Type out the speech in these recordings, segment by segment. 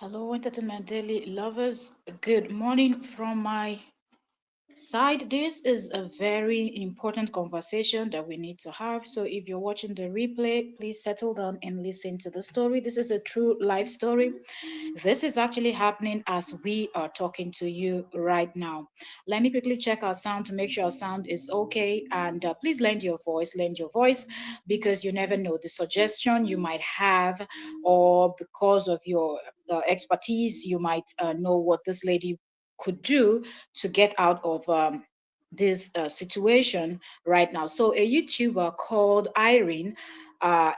Hello, Entertainment Daily lovers. Good morning from my side. This is a very important conversation that we need to have. So, if you're watching the replay, please settle down and listen to the story. This is a true life story. This is actually happening as we are talking to you right now. Let me quickly check our sound to make sure our sound is okay. And please lend your voice, because you never know the suggestion you might have, or because of your expertise, you might know what this lady could do to get out of this situation right now. So, a YouTuber called Irene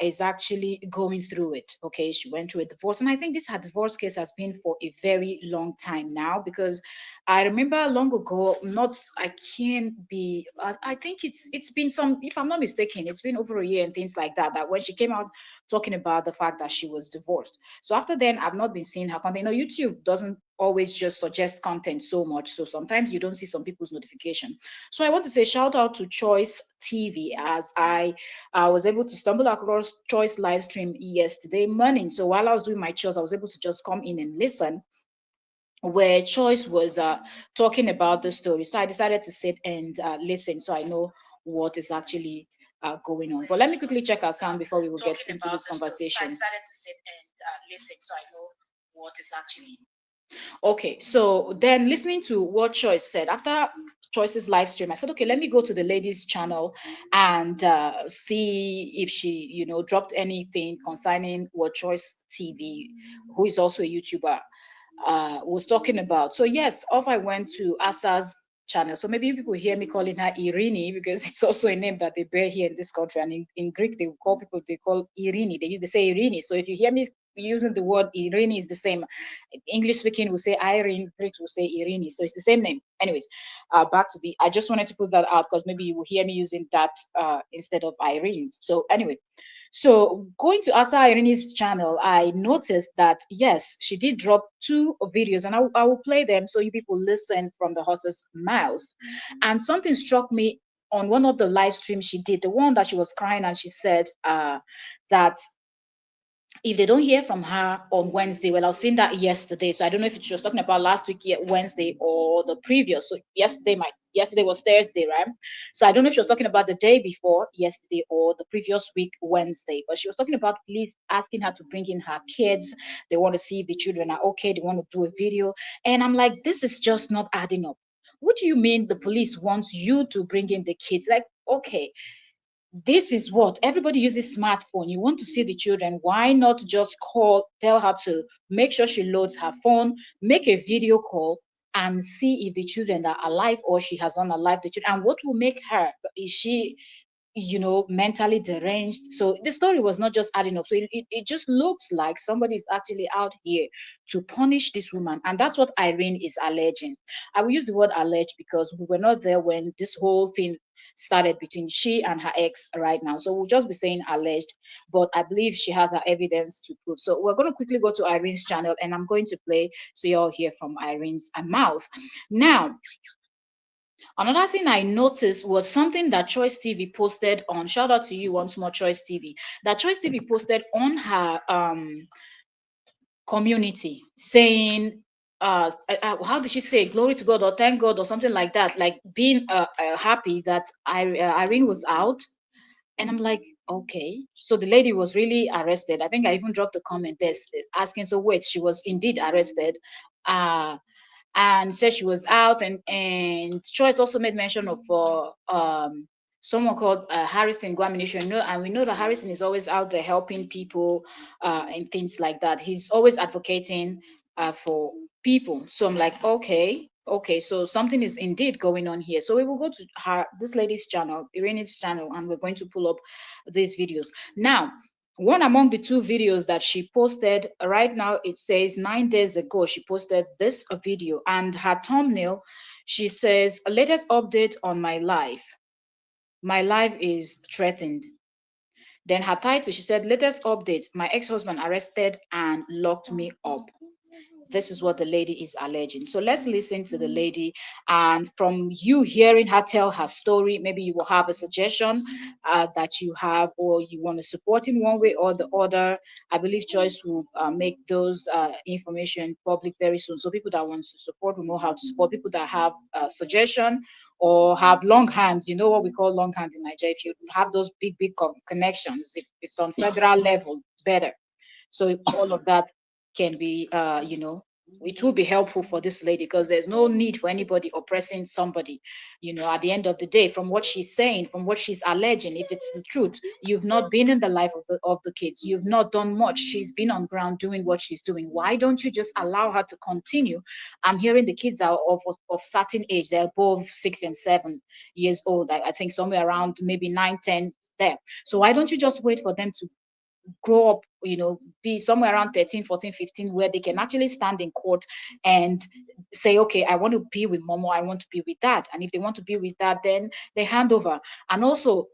is actually going through it. Okay, she went through a divorce, and I think this her divorce case has been for a very long time now, because I remember long ago. Not, I can't be. I think it's been some. If I'm not mistaken, it's been over a year and things like that. That when she came out talking about the fact that she was divorced. So after then, I've not been seeing her content. YouTube doesn't always just suggest content so much, so sometimes you don't see some people's notification. So I want to say shout out to Choice TV, as I was able to stumble across Choice live stream yesterday morning. So while I was doing my chores, I was able to just come in and listen, where Choice was talking about the story. So I decided to sit and listen, so I know what is actually going on. But let me quickly check our sound before we will get into this conversation. So I decided to sit and listen, so I know what is actually okay. So then, listening to what Choice said after Choice's live stream, I said, okay, let me go to the lady's channel and see if she, dropped anything concerning what Choice TV, who is also a YouTuber, was talking about. So yes, off I went to Asa's channel. So maybe people hear me calling her Irini, because it's also a name that they bear here in this country. And in Greek, they call Irini. They say Irini. So if you hear me using the word Irini, is the same. English speaking will say Irene, Greek will say Irini. So it's the same name. Anyways, back to the. I just wanted to put that out because maybe you will hear me using that instead of Irene. So anyway, so going to Asa Irene's channel, I noticed that yes, she did drop two videos, and I will play them so you people listen from the horse's mouth. And something struck me on one of the live streams she did, the one that she was crying, and she said that if they don't hear from her on Wednesday, well, I was seeing that yesterday. So I don't know if she was talking about last week, Wednesday, or the previous. So yesterday was Thursday, right? So I don't know if she was talking about the day before yesterday or the previous week, Wednesday. But she was talking about police asking her to bring in her kids. They want to see if the children are okay. They want to do a video. And I'm like, this is just not adding up. What do you mean the police wants you to bring in the kids? Like, okay, this is what everybody uses smartphone. You want to see the children, why not just tell her to make sure she loads her phone, make a video call, and see if the children are alive, or she has unalived the children, and what will make her, is she mentally deranged? So the story was not just adding up. So it just looks like somebody is actually out here to punish this woman. And that's what Irene is alleging. I will use the word allege because we were not there when this whole thing started between she and her ex right now. So we'll just be saying alleged, but I believe she has her evidence to prove. So we're going to quickly go to Irene's channel, and I'm going to play so you all hear from Irene's mouth. Now, another thing I noticed was something that Choice TV posted on. Shout out to you once more, Choice TV. That Choice TV posted on her community, saying, how did she say, glory to God or thank God or something like that, like being happy that Irene was out. And I'm like, okay. So the lady was really arrested. I think I even dropped a comment there asking, so wait, she was indeed arrested. Uh, and said she was out, and Choice also made mention of someone called Harrison Guamination. And we know that Harrison is always out there helping people and things like that. He's always advocating for people. So I'm like, okay, so something is indeed going on here. So we will go to this lady's channel, Irene's channel, and we're going to pull up these videos now. One among the two videos that she posted right now, it says 9 days ago she posted this video, and her thumbnail, she says, latest update on my life. My life is threatened. Then her title, she said, latest update, my ex-husband arrested and locked me up. this is what the lady is alleging. So let's listen to the lady, and from you hearing her tell her story, maybe you will have a suggestion that you have, or you want to support in one way or the other. I believe Joyce will make those information public very soon. So people that want to support will know how to support. People that have suggestion or have long hands, you know what we call long hands in Nigeria. If you have those big connections, if it's on federal level, better. So all of that can be, it will be helpful for this lady, because there's no need for anybody oppressing somebody. At the end of the day, from what she's saying, from what she's alleging, if it's the truth, you've not been in the life of the kids. You've not done much. She's been on ground doing what she's doing. Why don't you just allow her to continue? I'm hearing the kids are of certain age. They're above 6 and 7 years old. I think somewhere around maybe 9, 10 there. So why don't you just wait for them to grow up, be somewhere around 13, 14, 15, where they can actually stand in court and say, okay, I want to be with mom, or I want to be with dad. And if they want to be with dad, then they hand over. And also,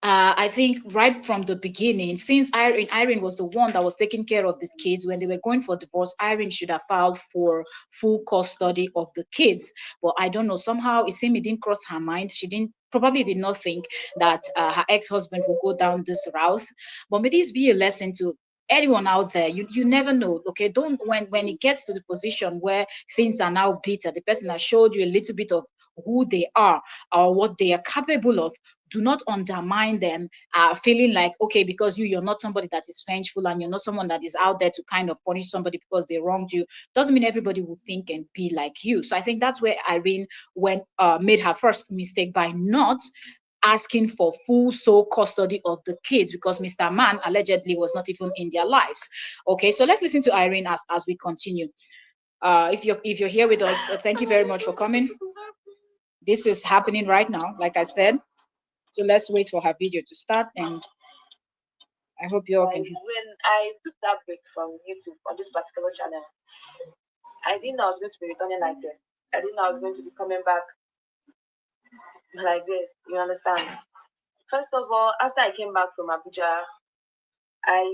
I think right from the beginning, since Irene was the one that was taking care of these kids when they were going for divorce, Irene should have filed for full custody of the kids. But I don't know, somehow it seemed it didn't cross her mind. She probably did not think that her ex-husband would go down this route. But may this be a lesson to anyone out there. You never know. Okay, don't, when it gets to the position where things are now bitter, the person has showed you a little bit of who they are or what they are capable of. Do not undermine them, feeling like, okay, because you're not somebody that is vengeful, and you're not someone that is out there to kind of punish somebody because they wronged you, doesn't mean everybody will think and be like you. So I think that's where Irene made her first mistake, by not asking for full sole custody of the kids, because Mr. Man allegedly was not even in their lives. Okay, so let's listen to Irene as we continue. If you're here with us, thank you very much for coming. This is happening right now, like I said. So let's wait for her video to start, and I hope you all can. When I took that break from YouTube on this particular channel, I didn't know I was going to be returning like this. I didn't know I was going to be coming back like this. You understand? First of all, after I came back from Abuja, I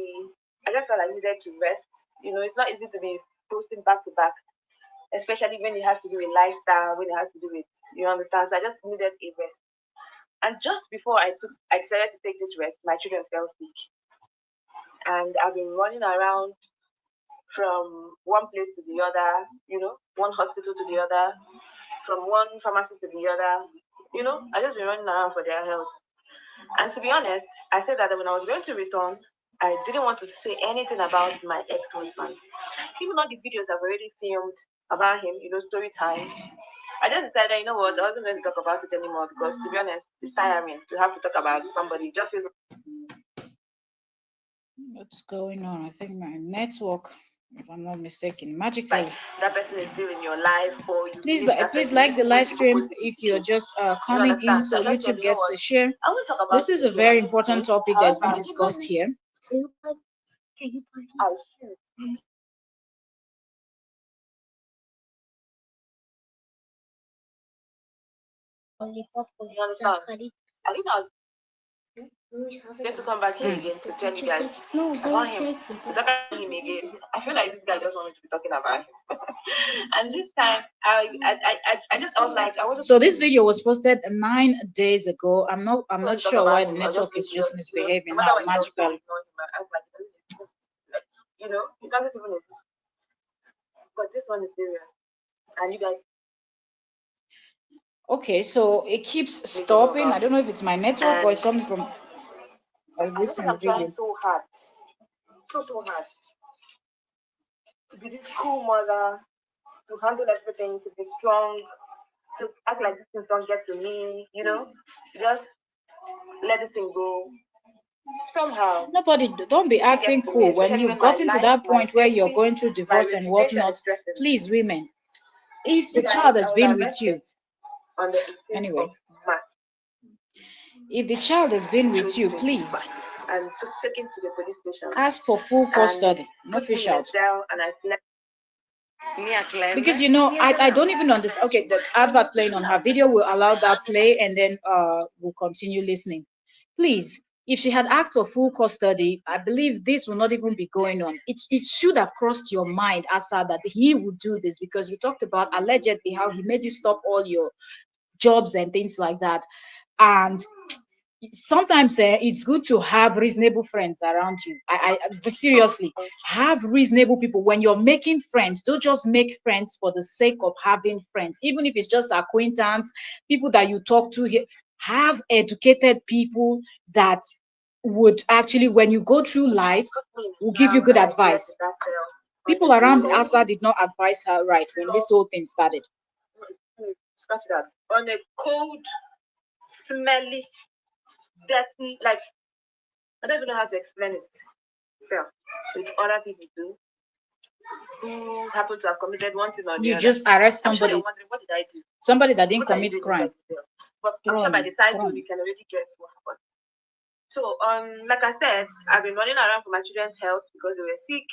I just felt I needed to rest. It's not easy to be posting back to back, especially when it has to do with lifestyle, when it has to do with, you understand. So I just needed a rest. And just before I decided to take this rest, my children fell sick, and I've been running around from one place to the other, one hospital to the other, from one pharmacy to the other. I just been running around for their health. And to be honest, I said that when I was going to return, I didn't want to say anything about my ex-husband. Even though the videos I've already filmed about him, story time. I just decided, you know what, I wasn't going to talk about it anymore, because to be honest, it's tiring to have to talk about somebody. It just feels What's going on? I think my network, if I'm not mistaken, magically. like that person is still in your life, or you Please, miss that please person like the even when live the stream opposite is if you're true. just You coming in, understand? So so I just said, YouTube you know gets what, to share. I won't talk about This is it a again very at this important point. topic that's been However, discussed here. I should. You understand? I think I was going to come back here again to tell you guys about him. To talk about him again. I feel like this guy just wanted to be talking about him. And this time, I was like, I wasn't. So this video was posted 9 days ago. I'm not Talk sure why about the him. I was network just going is to just just, no misbehaving matter now what he does, to magically. ignore him and act like it doesn't exist. Like, it doesn't even exist. But this one is serious. And you guys Okay, so it keeps need to know stopping. I about don't know it. if it's my network or And it's something from I this just think I'm video. trying so hard, so hard to be this cool mother, to handle everything, to be strong, to act like these things don't get to me, just let this thing go. Somehow, Nobody, don't be it gets acting to me, cool when especially you've when my gotten to life, that my point where you're safety, going through my divorce and reputation whatnot. is threatened. Please, women, if You the guys, child has I was been with you, arrested on the 18th anyway, of March, if the child has been with you, 2025, please and taken to the police station ask for full and custody, no put me fish in a out. cell, and I slept. Me a Because climb. I don't even understand. Okay, the advert playing on her video will allow that play, and then we'll continue listening. Please, If she had asked for full custody, I believe this will not even be going on. It should have crossed your mind, Asa, that he would do this, because you talked about allegedly how he made you stop all your jobs and things like that. And sometimes it's good to have reasonable friends around you. But seriously, have reasonable people when you're making friends. Don't just make friends for the sake of having friends, even if it's just acquaintance, people that you talk to here. Have educated people that would actually, when you go through life, Put me will give now you good I left advice. that cell on People a around cold, Asa did not advise her right when this whole thing started. scratch that, on a cold, smelly, dirty, like I don't even know how to explain it. Cell with other people too, who happen to have committed one thing or the You other. just arrest I'm sure you're somebody, wondering, what did I do? somebody that didn't What are you commit doing crime. inside the cell? But I'm sure by Thrown, the title thrown. you can already guess what happened. So, like I said, I've been running around for my children's health because they were sick,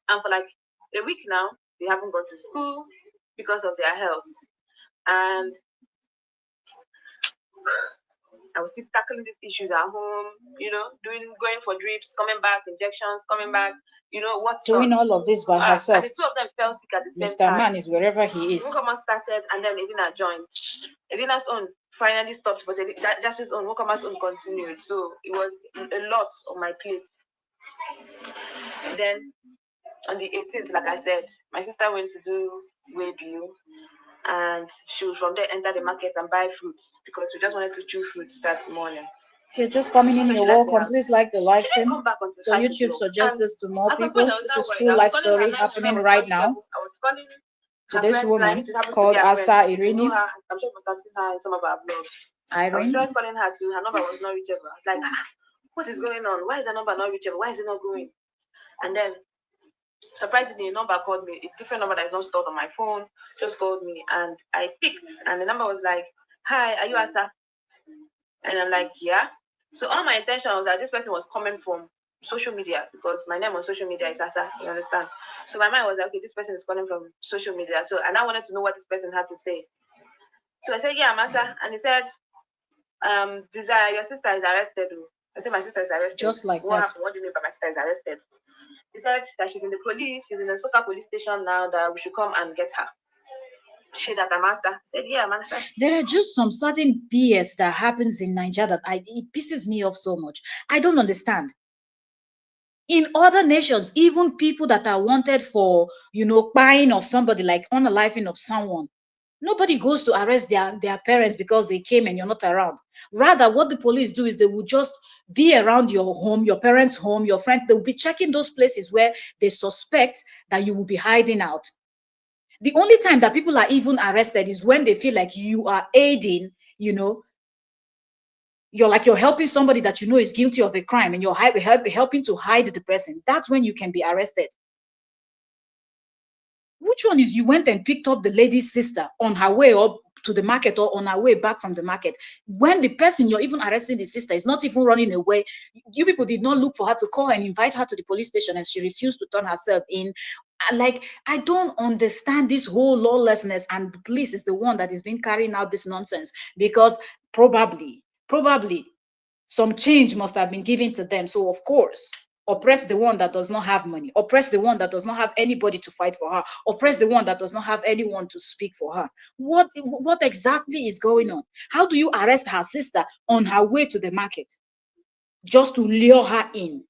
and for like a week now, they haven't gone to school because of their health. And I was still tackling these issues at home, going for drips, coming back, injections, coming back, what's not. Doing all of this by And herself. the two of them fell sick at the same Mr. time. Man is wherever he is. Wokoman started, and then Edina joined. Edina's own finally stopped, but Justice's own, Wokoman's own continued. So it was a lot on my plate. Then on the 18th, like I said, my sister went to do way bill, and she would from there enter the market and buy fruits because we just wanted to chew fruits that morning. If you're just coming in, So you're she left the welcome. house. Please like the live She didn't stream. come back until So 5 YouTube o'clock. suggests And this to more at some point, people. I was This now is worried. true I was life calling her story now, I happening was right calling now people. I was calling to her this friends. Like, woman this happens to be called her friend. Asa If you know Irini. her, I'm sure you must have seen her in some of our blogs. I was Irene. trying calling her too. Her number was not reachable. I was like, what is going on? Why is the number not reachable? Why is it not going? And then surprisingly, a number called me. It's a different number that is not stored on my phone. Just called me, and I picked, and the number was like, "Hi, are you Asa?" And I'm like, "Yeah." So all my intention was that this person was coming from social media because my name on social media is Asa. You understand? So my mind was like, okay, this person is calling from social media. So and I wanted to know what this person had to say. So I said, "Yeah, I'm Asa," and he said, "Desire, your sister is arrested." Oh. I said, "My sister is arrested. Just like What that. happened? What do you mean by my sister is arrested?" He said that she's in the police, she's in the Soka police station now, that we should come and get her. She that I'm Asa. I said, "Yeah, I'm Asa." There are just some certain BS that happens in Nigeria that it pisses me off so much. I don't understand. In other nations, even people that are wanted for, buying of somebody, like unaliving of someone, nobody goes to arrest their parents because they came and you're not around. Rather, what the police do is they will just be around your home, your parents' home, your friends. They will be checking those places where they suspect that you will be hiding out. The only time that people are even arrested is when they feel like you are aiding, you're helping somebody that you know is guilty of a crime, and you're helping to hide the person. That's when you can be arrested. Which one is you went and picked up the lady's sister on her way up to the market or on her way back from the market, when the person you're even arresting the sister is not even running away? You people did not look for her to call and invite her to the police station, and she refused to turn herself in. Like, I don't understand this whole lawlessness, and the police is the one that is being carrying out this nonsense, because probably some change must have been given to them. So, of course, oppress the one that does not have money, oppress the one that does not have anybody to fight for her, oppress the one that does not have anyone to speak for her. What exactly is going on? How do you arrest her sister on her way to the market just to lure her in?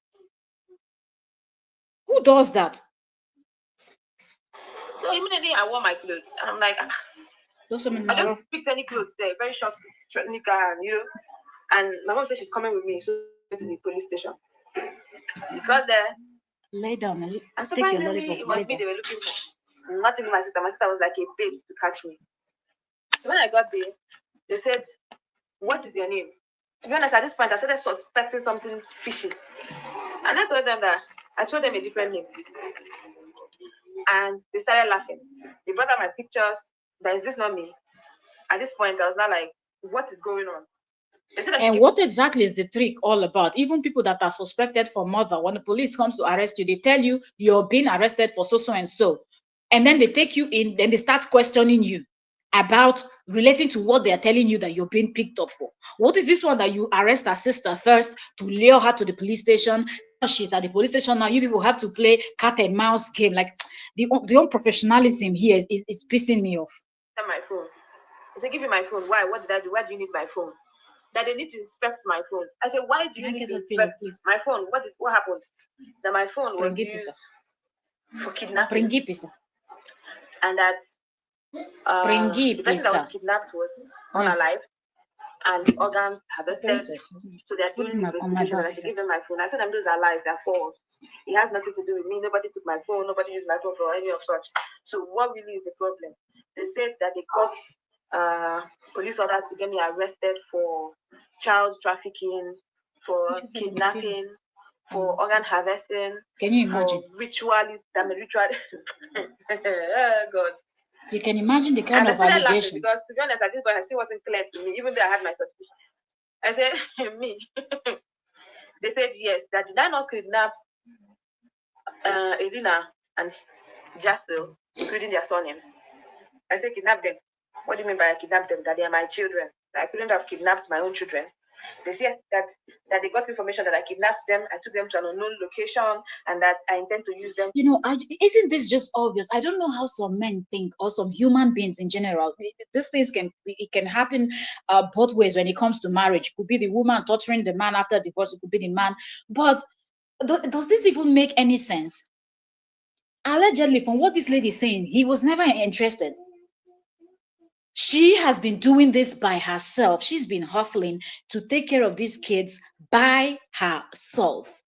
Who does that? So immediately I wore my clothes, and I'm like, I just picked any clothes there, very short, nika, and And my mom said she's coming with me, so to the police station. Because there, Lay down and take your surprisingly, lollipop. it was me they were looking for. Not even my sister. My sister was like a bait to catch me. So when I got there, they said, "What is your name?" To be honest, at this point, I started suspecting something's fishy. And I told them that I told them a different name. And they started laughing. They brought out my pictures. That is this not me? At this point, I was not like, what is going on? They said that she And gave me what exactly is the trick all about? Even people that are suspected for murder, when the police comes to arrest you, they tell you you're being arrested for so and so. And then they take you in, then they start questioning you. about relating to what they are telling you that you're being picked up for. What is this one that you arrest her sister first to lure her to the police station? Now she's at the police station. Now you people have to play cat and mouse game. Like the unprofessionalism here is pissing me off. My phone. I said, give me my phone. Why? What did I do? Why do you need my phone? That they need to inspect my phone. I said, why do Can you I need get to a pillow, inspect please? my phone? What happened? That my phone was used Pringipisa. for kidnapping, Pringipisa. and that the person that Pringipisa. was kidnapped was Yeah. unalive and organs harvested. Princess. So they're Put doing him on my investigation, back. and I should give them my phone. I told them those are lies, they're false. It has nothing to do with me. Nobody took my phone. Nobody used my phone for any of such. So what really is the problem? They said that they got police order to get me arrested for child trafficking, for kidnapping, for organ harvesting, Can you for imagine? ritualist, ritual. Oh God. You can imagine the kind And I of started laughing allegations. because, to be honest, at this point, I still wasn't clear to me, even though I had my suspicion. I said, me. They said, yes, that did I not kidnap Elena and Jassel, including their surname? I said, kidnap them. What do you mean by I kidnapped them? That they are my children. That I couldn't have kidnapped my own children. They said that they got information that I kidnapped them, I took them to an unknown location, and that I intend to use them. Isn't this just obvious? I don't know how some men think, or some human beings in general. These things can happen both ways when it comes to marriage. It could be the woman torturing the man after divorce. It could be the man. But does this even make any sense? Allegedly, from what this lady is saying, he was never interested. She has been doing this by herself. She's been hustling to take care of these kids by herself.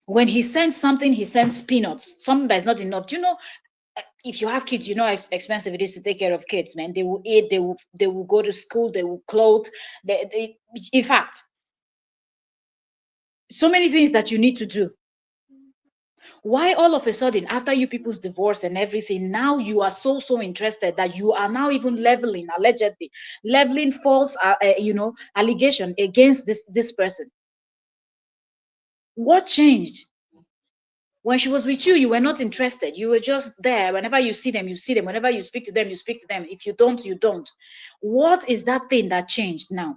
When he sends something, he sends peanuts, something that's not enough. Do you know, if you have kids, you know how expensive it is to take care of kids, man. They will eat, they will go to school, they will clothe. In fact, so many things that you need to do. Why all of a sudden, after you people's divorce and everything, now you are so interested that you are now even leveling, allegedly leveling false, allegation against this person? What changed? When she was with you, you were not interested. You were just there. Whenever you see them, you see them. Whenever you speak to them, you speak to them. If you don't, you don't. What is that thing that changed now?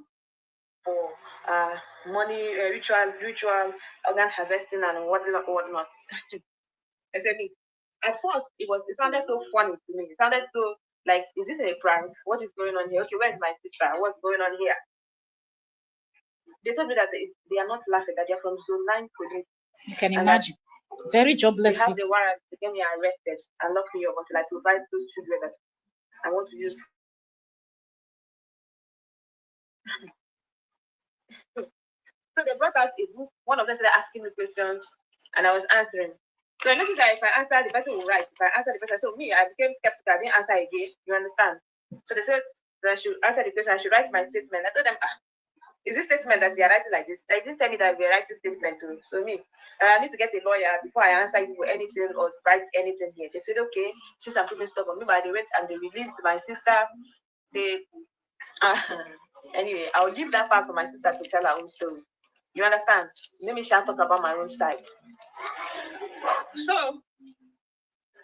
For money, ritual, organ harvesting, and whatnot. I said, me. At first, it sounded so funny to me. It sounded so like, is this a prank? What is going on here? Okay, where's my sister? What's going on here? They told me that they are not laughing, that they're from Zone 9 police, You can and that imagine. Very they jobless have the people. warrant to get me arrested and lock me up until I provide those children that I want to use. So they brought out a book. One of them started asking me questions, and I was answering. So I noticed that if I answer, the person will write. If I answer the person, so me, I became skeptical. I didn't answer again. You understand? So they said that I should answer the question. I should write my statement. I told them, is this statement that you are writing like this? They didn't tell me that we are writing statement too. So me, I need to get a lawyer before I answer you anything or write anything here. They said, okay, since I'm putting stuff on me, but they went and they released my sister. They uh, anyway, I'll leave that part for my sister to tell her own story. You understand? Let me shall talk about my own side. So,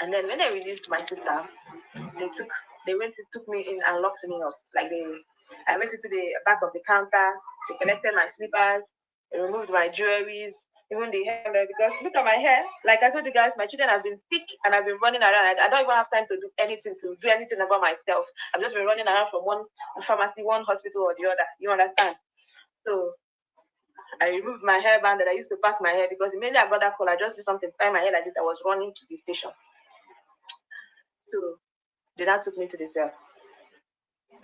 and then when they released my sister, they took they went to took me in and locked me up. I went into the back of the counter. They collected my slippers. They removed my jewelries, even the hair. Because look at my hair. Like I told you guys, my children have been sick and I've been running around. I don't even have time to do anything about myself. I've just been running around from one pharmacy, one hospital or the other. You understand? So I removed my hairband that I used to pack my hair because immediately I got that call. I just did something, tie my hair like this. I was running to the station. So they now took me to the cell.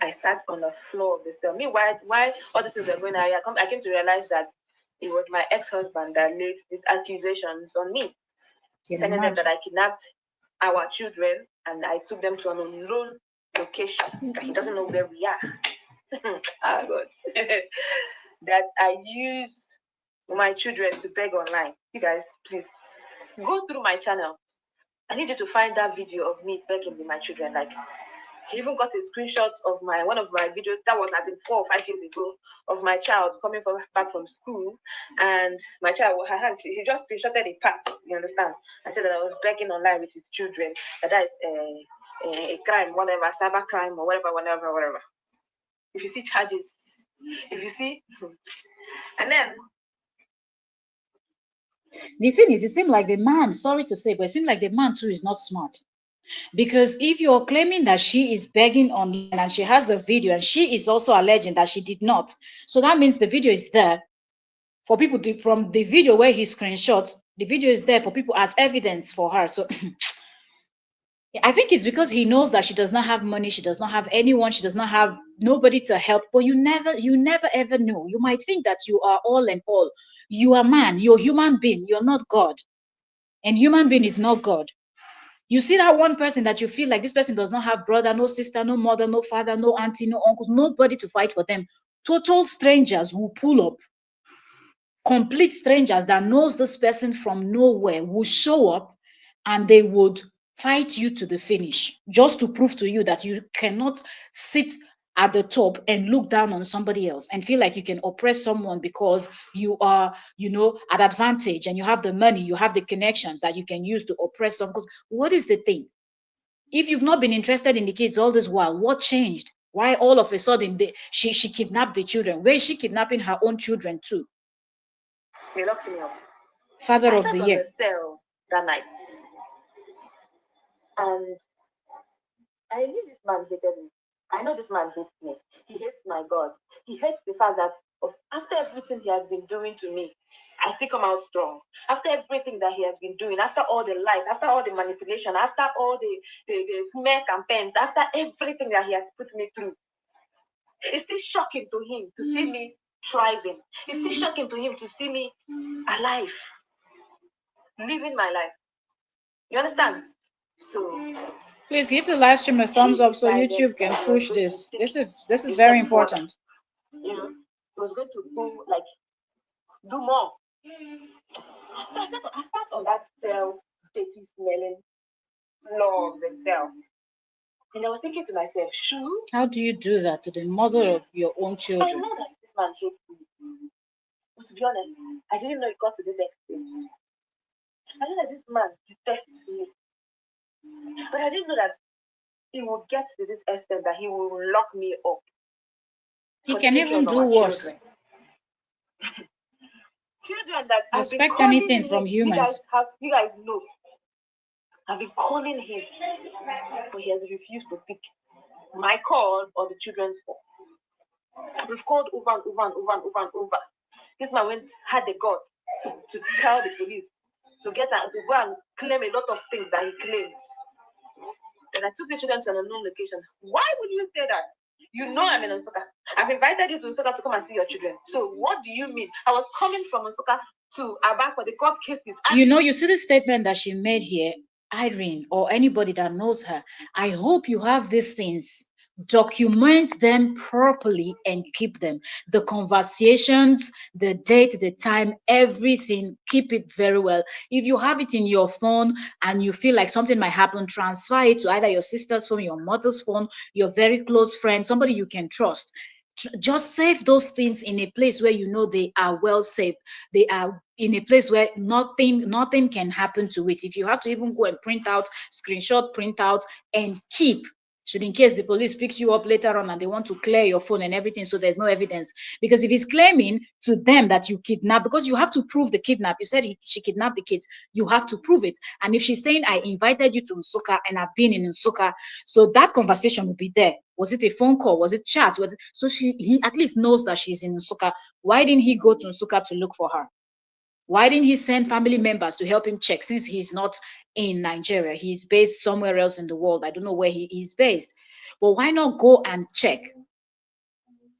I sat on the floor of the cell. Meanwhile, why all these things were going on, I came to realize that it was my ex-husband that laid these accusations on me, Can telling them that imagine. I kidnapped our children and I took them to an unknown location. He doesn't know where we are. Ah, God. That I used my children to beg online. You guys, please go through my channel. I need you to find that video of me begging with my children. Like, he even got a screenshot of my one of my videos that was I think 4 or 5 years ago of my child coming back from school, and my child her hand he just screenshotted a part. You understand? I said that I was begging online with his children. That is a crime, whatever, cyber crime or whatever, whatever, whatever. If you see charges, if you see, and then The thing is, it seems like the man, sorry to say, but it seems like the man too is not smart. Because if you're claiming that she is begging online and she has the video and she is also alleging that she did not, so that means the video is there for people to, from the video where he screenshot, the video is there for people as evidence for her. So I think it's because he knows that she does not have money, she does not have anyone, she does not have nobody to help. But you never ever know. You might think that you are all and all. You are man, you're human being, you're not God. And human being is not God. You see that one person that you feel like this person does not have brother, no sister, no mother, no father, no auntie, no uncles, nobody to fight for them. Total strangers will pull up. Complete strangers that knows this person from nowhere will show up and they would fight you to the finish just to prove to you that you cannot sit at the top and look down on somebody else and feel like you can oppress someone because you are, at advantage and you have the money, you have the connections that you can use to oppress someone. Because what is the thing? If you've not been interested in the kids all this while, what changed? Why all of a sudden she kidnapped the children? Where is she kidnapping her own children too? they locked me up. Father I of the sat on year. the cell that night, and I knew this man hated me. I know this man hates me. He hates my God. He hates the fact that after everything he has been doing to me, I still come out strong. After everything that he has been doing, after all the lies, after all the manipulation, after all the smear campaigns, after everything that he has put me through, it's still shocking to him to see me thriving. It's still shocking to him to see me alive, living my life. You understand? So Please give the live stream a thumbs he up so decided YouTube that can he was push going to this. take This is a very step further. important. He was going to go like do more. So I sat on that cell, dirty smelling floor of the cell. And I was thinking to myself, Shoo, How do you do that to the mother of your own I children? know that this man hates me. But to be honest, I didn't know it got to this extent. I know that this man detests me. But I didn't know that he would get to this extent that he will lock me up He for can taking care even of do our worse. children. Children that I've been Expect calling anything from him. humans. You guys know. I've been calling him, but he has refused to pick my call or the children's call. We've called over and over and over and over and over. This man had the guts to tell the police to to go and claim a lot of things that he claimed. And I took the children to an unknown location. Why would you say that? You know I'm in Nsukka. I've invited you to Nsukka to come and see your children. So what do you mean? I was coming from Nsukka to Aba for the court cases. You see the statement that she made here, Irene, or anybody that knows her. I hope you have these things. Document them properly and keep them. The conversations, the date, the time, everything, keep it very well. If you have it in your phone and you feel like something might happen, transfer it to either your sister's phone, your mother's phone, your very close friend, somebody you can trust. Just save those things in a place where you know they are well safe. They are in a place where nothing can happen to it. If you have to even go and print out screenshot printouts and keep, should in case the police picks you up later on and they want to clear your phone and everything, so there's no evidence. Because if he's claiming to them that you kidnapped, because you have to prove the kidnap, you said she kidnapped the kids, you have to prove it. And if she's saying I invited you to Nsukka and I've been in Nsukka, so that conversation will be there. Was it a phone call? Was it chat? So he at least knows that she's in Nsukka. Why didn't he go to Nsukka to look for her? Why didn't he send family members to help him check, since he's not in Nigeria? He's based somewhere else in the world. I don't know where he is based. But why not go and check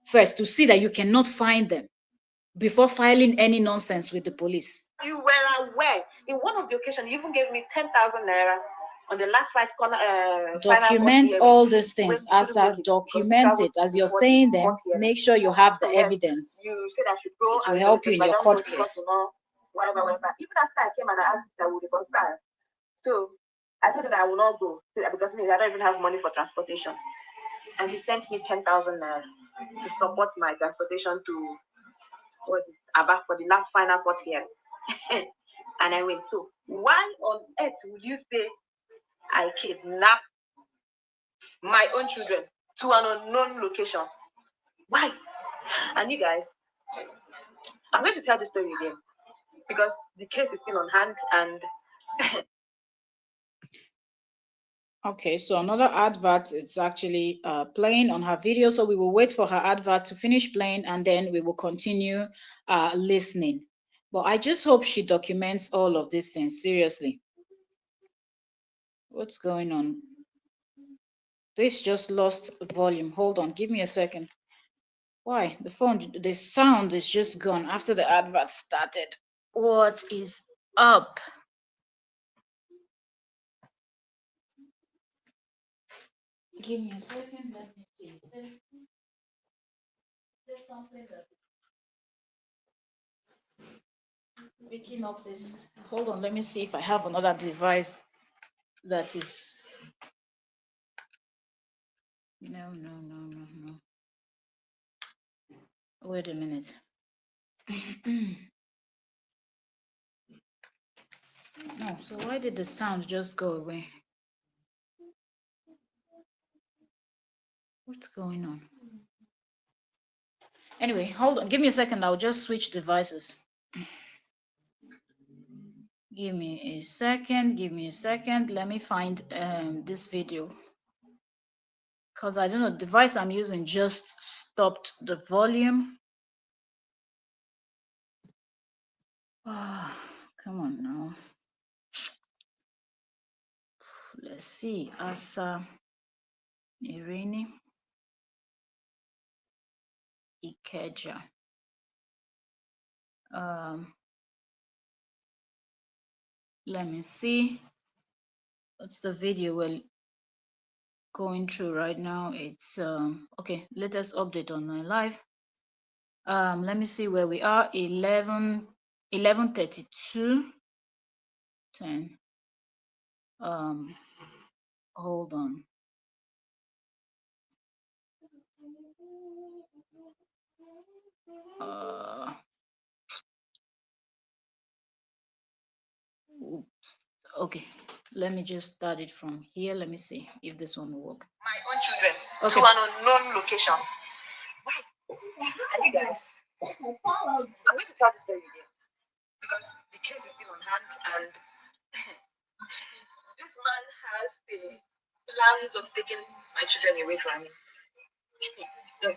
first to see that you cannot find them before filing any nonsense with the police? You were aware. In one of the occasions, you even gave me 10,000 naira on the last final court Document hearing. all these When things. we As couldn't I make it because we document traveled it, as you're before the saying court them, hearing. make sure you have the So then evidence. you said I should go It will and help you because in if I your don't go, court the court case. will not, whatever, whatever. Even after I came and I asked if I would reconcile. So I told her that I will not go because I don't even have money for transportation. And he sent me 10,000 naira to support my transportation to was it Aba for the last final court hearing. And I went. So why on earth would you say I kidnapped my own children to an unknown location. Why? And you guys, I'm going to tell the story again because the case is still on hand and Okay, so another advert it's actually playing on her video. So we will wait for her advert to finish playing and then we will continue listening. But I just hope she documents all of these things. Seriously. What's going on? This just lost volume. Hold on, give me a second. Why? The sound is just gone after the advert started. What is up? Give me a second. Let me see. Is there something that picking up this? Hold on. Let me see if I have another device that is. No, no, no, no, no. Wait a minute. No. So why did the sound just go away? What's going on? Anyway, hold on. Give me a second. I'll just switch devices. Give me a second. Give me a second. Let me find this video because I don't know. The device I'm using just stopped the volume. Oh, come on now. Let's see. Asa Irini Ikeja. Let me see. What's the video we're going through right now? It's okay. Latest update on my live. Let me see where we are. 11:32. 10. Hold on. Okay, let me just start it from here. Let me see if this one will work. My own children to an unknown location. Why? And you guys, I'm going to tell the story again because the case is still on hand and this man has the plans of taking my children away from me. Look,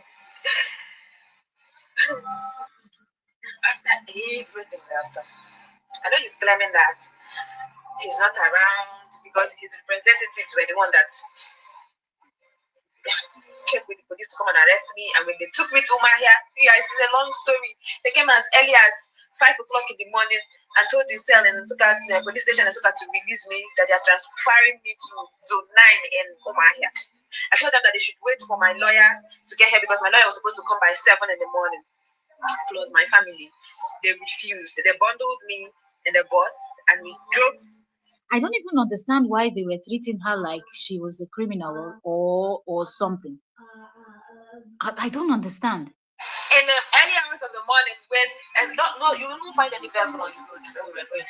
after everything after, I know he's claiming that he's not around because his representatives were the one that came with the police to come and arrest me. And when they took me to Umahia, yeah, it's a long story. They came as early as 5 o'clock in the morning and told the cell in Suka, the police station in Suka to release me, that they are transferring me to zone 9 in Umahia. I told them that they should wait for my lawyer to get here because my lawyer was supposed to come by 7 in the morning, plus my family. They refused. They bundled me in the bus and we drove. I don't even understand why they were treating her like she was a criminal or something. I don't understand. In the early hours of the morning, when and not no, you won't find any vehicle on the road when we were going.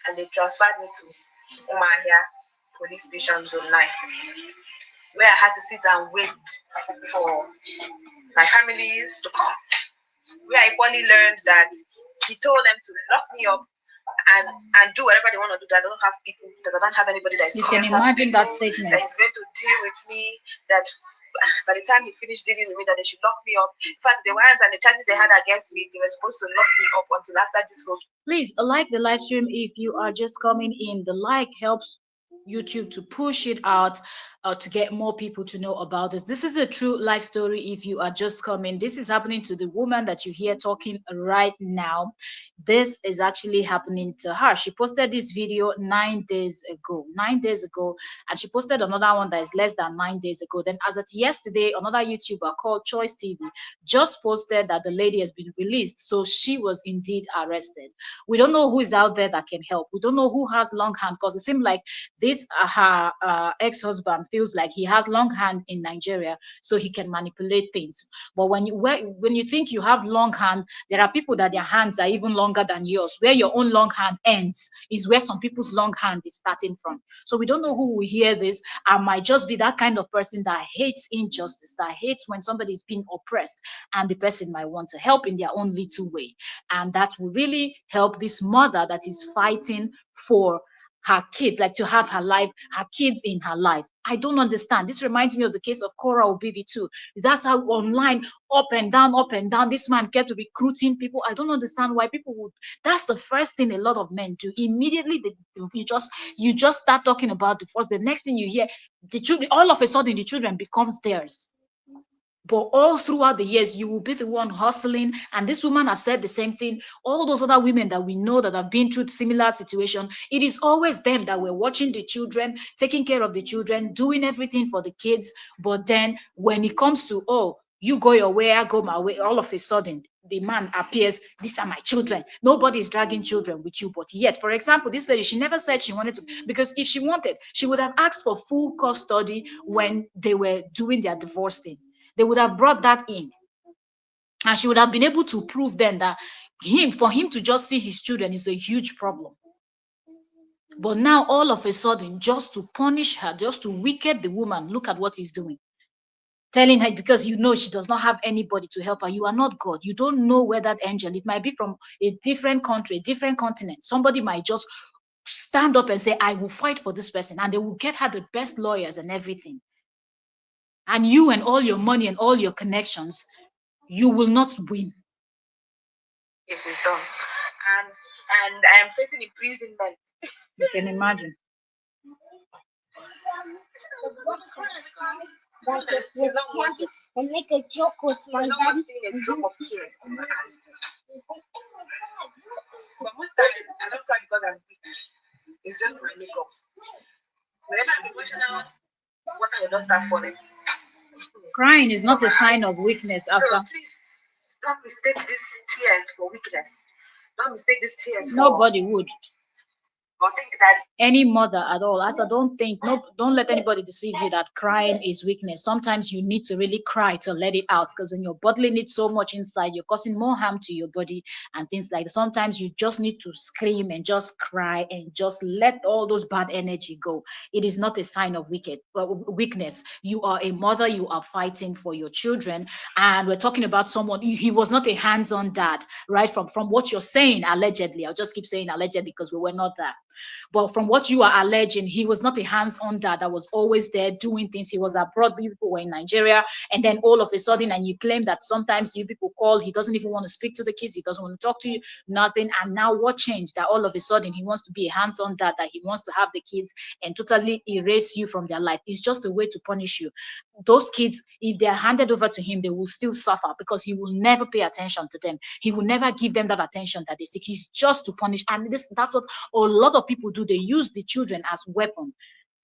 And they transferred me to Umahia Police Station Zone 9, where I had to sit and wait for my families to come. Where I equally learned that he told them to lock me up and do whatever they want to do. That I don't have people, that I don't have anybody that is you can imagine that statement. That is going to deal with me. That by the time he finished dealing with me, that they should lock me up. In fact, the warrants and the charges they had against me, they were supposed to lock me up until after this go. Please like the live stream if you are just coming in. The like helps YouTube to push it out to get more people to know about this. This is a true life story. If you are just coming, this is happening to the woman that you hear talking right now. This is actually happening to her. She posted this video 9 days ago, and she posted another one that is less than 9 days ago. Then as of yesterday, another YouTuber called Choice TV just posted that the lady has been released. So she was indeed arrested. We don't know who is out there that can help. We don't know who has long hand, because it seemed like this her ex-husband feels like he has long hand in Nigeria, so he can manipulate things. But when you think you have long hand, there are people that their hands are even longer than yours. Where your own long hand ends is where some people's long hand is starting from. So we don't know who will hear this. I might just be that kind of person that hates injustice, that hates when somebody is being oppressed, and the person might want to help in their own little way. And that will really help this mother that is fighting for her kids, like to have her kids in her life. I don't understand. This reminds me of the case of Cora Obidi too. That's how online, up and down, this man kept recruiting people. I don't understand why people would. That's the first thing a lot of men do. Immediately, you just start talking about divorce. The next thing you hear, the children, all of a sudden, the children becomes theirs. But all throughout the years, you will be the one hustling. And this woman have said the same thing. All those other women that we know that have been through similar situation, it is always them that were watching the children, taking care of the children, doing everything for the kids. But then when it comes to, oh, you go your way, I go my way, all of a sudden, the man appears, these are my children. Nobody is dragging children with you. But yet, for example, this lady, she never said she wanted to, because if she wanted, she would have asked for full custody when they were doing their divorce thing. They would have brought that in, and she would have been able to prove then that for him to just see his children is a huge problem. But now all of a sudden, just to punish her, just to wicked the woman, look at what he's doing. Telling her, because you know she does not have anybody to help her. You are not God. You don't know where that angel, it might be from a different country, a different continent. Somebody might just stand up and say, I will fight for this person, and they will get her the best lawyers and everything. And you and all your money and all your connections, you will not win. This is done. And I am facing imprisonment. You can imagine. That just was candy and make a joke with my daddy. Seeing a drop of tears in my eyes. But most times I don't cry because I'm weak. It's just my makeup. Whenever I'm emotional, water will not start falling. Crying is not a sign of weakness. So please don't mistake these tears for weakness. Don't mistake these tears for. Nobody would. Or think that Any mother at all, as I don't think, no, don't let anybody deceive you that crying is weakness. Sometimes you need to really cry to let it out, because when you're bottling it so much inside, you're causing more harm to your body and things like that. Sometimes you just need to scream and just cry and just let all those bad energy go. It is not a sign of weakness. You are a mother, you are fighting for your children, and we're talking about someone, he was not a hands-on dad, right? From what you're saying, allegedly, I'll just keep saying allegedly because we were not there. But from what you are alleging, he was not a hands-on dad that was always there doing things. He was abroad, people were in Nigeria, and then all of a sudden, and you claim that sometimes you people call, he doesn't even want to speak to the kids, he doesn't want to talk to you, nothing. And now what changed? That all of a sudden he wants to be a hands-on dad, that he wants to have the kids and totally erase you from their life. It's just a way to punish you. Those kids, if they're handed over to him, they will still suffer because he will never pay attention to them. He will never give them that attention that they seek. He's just to punish. And that's what a lot of people do. They use the children as weapon.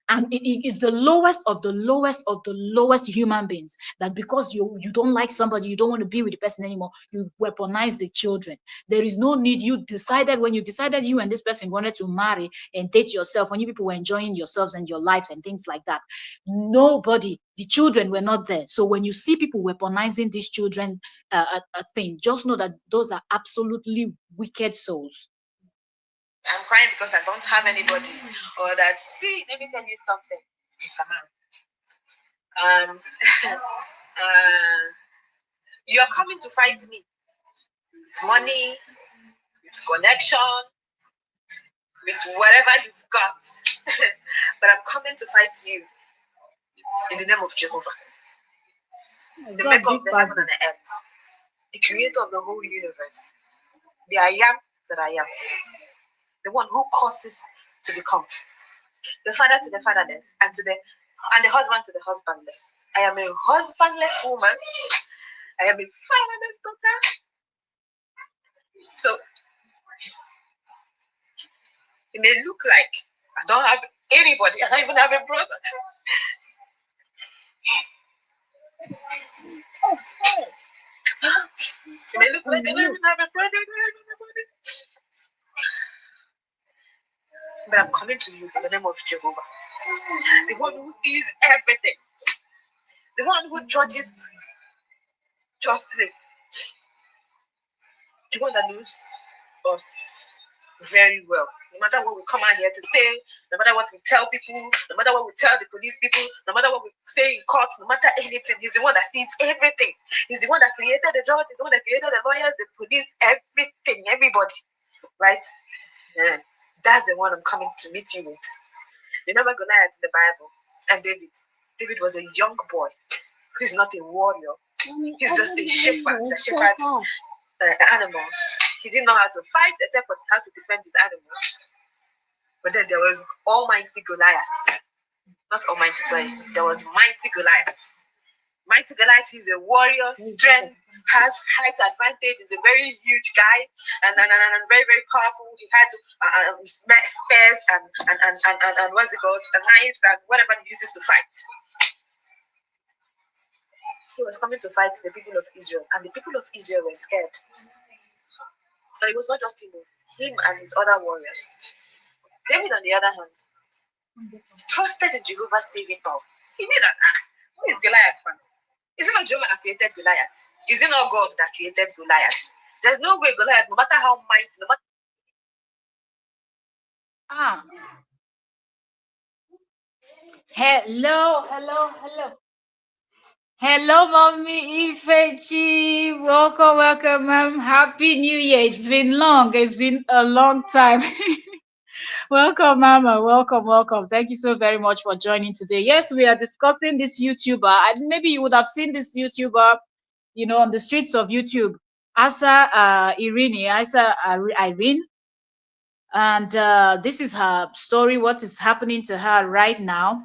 And it is the lowest of the lowest of the lowest human beings, that because you don't like somebody, you don't want to be with the person anymore, you weaponize the children. There is no need. When you decided you and this person wanted to marry and date yourself, when you people were enjoying yourselves and your lives and things like that, the children were not there. So when you see people weaponizing these children, a thing, just know that those are absolutely wicked souls. I'm crying because I don't have anybody. Or that, see, let me tell you something, Mr. Man. You're coming to fight me with money, with connection, with whatever you've got. But I'm coming to fight you in the name of Jehovah, the maker of the heaven and the earth, the creator of the whole universe, the I am that I am, the one who causes to become, the father to the fatherless, and the husband to the husbandless. I am a husbandless woman. I am a fatherless daughter. So it may look like I don't have anybody. I don't even have a brother. Oh, sorry. It may look like I don't even have a brother. But I'm coming to you in the name of Jehovah. the one who sees everything, the one who judges justly, the one that knows us very well. No matter what we come out here to say, no matter what we tell people, no matter what we tell the police people, no matter what we say in court, no matter anything, he's the one that sees everything. He's the one that created the judge, he's the one that created the lawyers, the police, everything, everybody. Right? Yeah. That's the one I'm coming to meet you with. Remember Goliath in the Bible and David. David was a young boy who's not a warrior. He's just a shepherd that shepherds animals. He didn't know how to fight except for how to defend his animals. But then there was Almighty Goliath. Not Almighty, sorry. There was Mighty Goliath. Mighty Goliath, he's a warrior, trained, has height advantage, is a very huge guy, and very, very powerful. He had spears and what's it called? The knives and whatever he uses to fight. He was coming to fight the people of Israel, and the people of Israel were scared. So it was not just him and his other warriors. David, on the other hand, trusted in Jehovah's saving power. He knew that, who is Goliath, man? Is it not Jehovah that created Goliath? Is it not God that created Goliath? There's no way Goliath, no matter how mighty, no matter. Ah, hello, hello, hello. Hello, Mommy Ifechi. Welcome, welcome, ma'am. Happy New Year. It's been long. It's been a long time. Welcome, Mama. Welcome, welcome. Thank you so very much for joining today. Yes, we are discussing this YouTuber. And maybe you would have seen this YouTuber, on the streets of YouTube. Irene. And this is her story, what is happening to her right now.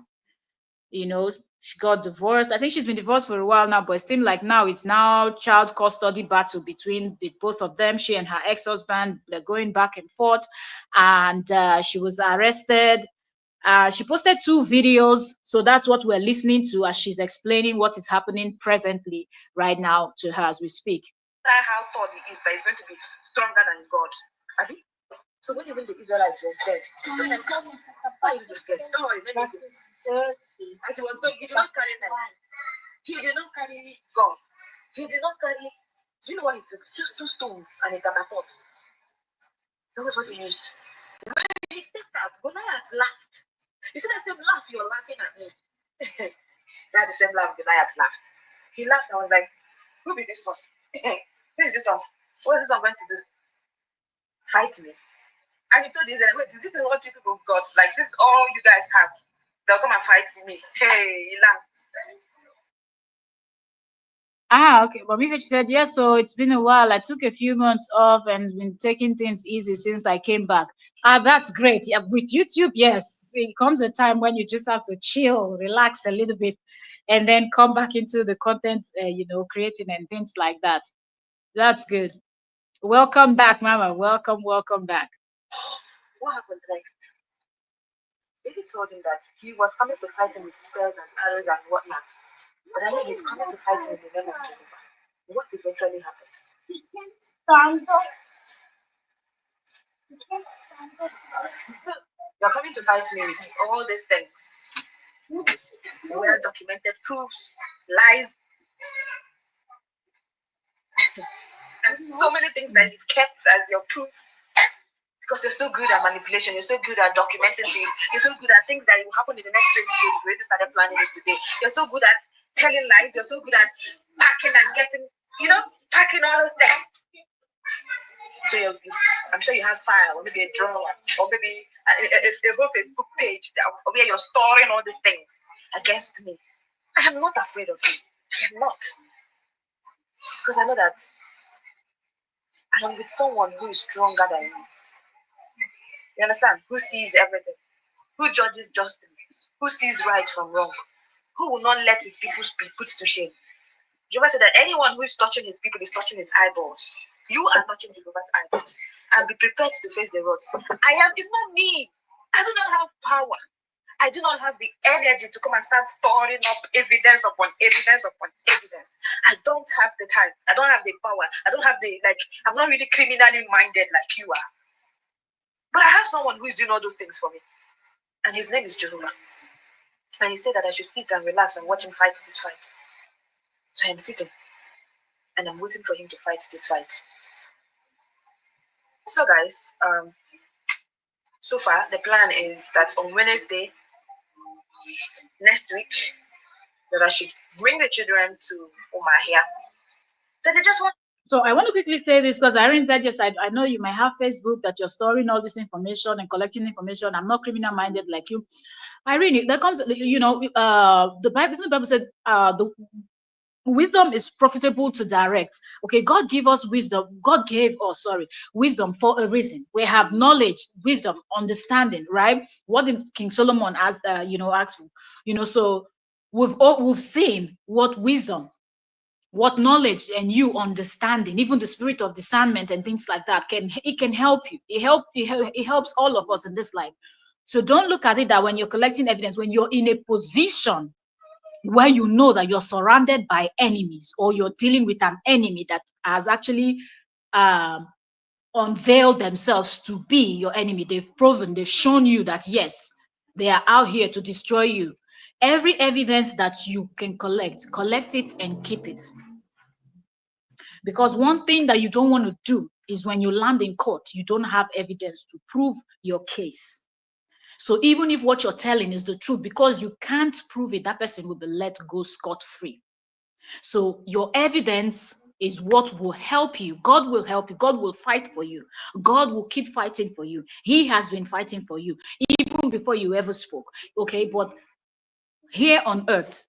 She got divorced. I think she's been divorced for a while now, but it seems like now it's now child custody battle between the both of them. She and her ex-husband, they're going back and forth, and she was arrested. She posted 2 videos, so that's what we're listening to as she's explaining what is happening presently right now to her as we speak. How tall he is, that he's going to be stronger than God. Abi? So when even the Israelites were scared, why are you scared? Don't worry, let me go. As he was going, he did not carry them. He did not carry God. He did not carry. Do you know what he took? Just 2 stones and a catapult. That was what he used. When he stepped out, Goliath laughed. You see that same laugh you're laughing at me? That's the same laugh Goliath laughed. He laughed and was like, who be this one? Who is this one? What is this one going to do? Fight me. And he told Israel, wait, is this what you people got? Like, this is all you guys have. They'll come and fight me. Hey, he laughed. Okay. But Mifechi said, yes, so it's been a while. I took a few months off and been taking things easy since I came back. That's great. Yeah, with YouTube, yes. It comes a time when you just have to chill, relax a little bit, and then come back into the content, creating and things like that. That's good. Welcome back, Mama. Welcome back. What happened next? David told him that he was coming to fight him with spears and arrows and whatnot. But I think he's coming to fight him in the name of Jehovah. What eventually happened? He can't stand up. He can't stand up. So you're coming to fight me with all these things. Well documented proofs, lies, and so many things that you've kept as your proof. Because you're so good at manipulation, you're so good at documenting things, you're so good at things that will happen in the next 20 years. You already started planning it today. You're so good at telling lies, you're so good at packing and getting, packing all those things. So I'm sure you have file, or maybe a drawer, or maybe a whole Facebook page where you're storing all these things against me. I am not afraid of you. I am not. Because I know that I am with someone who is stronger than you. You understand? Who sees everything, who judges justly, who sees right from wrong, who will not let his people be put to shame. Jehovah said that anyone who is touching his people is touching his eyeballs. You are touching Jehovah's eyeballs. And be prepared to face the road. It's not me. I do not have power. I do not have the energy to come and start storing up evidence upon evidence upon evidence. I don't have the time. I don't have the power. I don't have I'm not really criminally minded like you are. But I have someone who is doing all those things for me. And his name is Jehovah. And he said that I should sit and relax and watch him fight this fight. So I'm sitting and I'm waiting for him to fight this fight. So guys, so far the plan is that on Wednesday next week that I should bring the children to Umahia. That they just want. So I want to quickly say this because Irene said, yes, I know you might have Facebook that you're storing all this information and collecting information. I'm not criminal minded like you. Irene, there comes, the Bible said, the wisdom is profitable to direct. Okay, God give us wisdom. God gave us, sorry, wisdom for a reason. We have knowledge, wisdom, understanding, right? What did King Solomon ask for? So we've seen what wisdom, what knowledge and you understanding, even the spirit of discernment and things like that can help you. It helps all of us in this life. So don't look at it that when you're collecting evidence, when you're in a position where you know that you're surrounded by enemies or you're dealing with an enemy that has actually um, unveiled themselves to be your enemy. They've shown you that yes, they are out here to destroy you. Every evidence that you can collect it and keep it. Because one thing that you don't want to do is when you land in court, you don't have evidence to prove your case. So even if what you're telling is the truth, because you can't prove it, that person will be let go scot-free. So your evidence is what will help you. God will help you. God will fight for you. God will keep fighting for you. He has been fighting for you even before you ever spoke. Okay, but here on earth,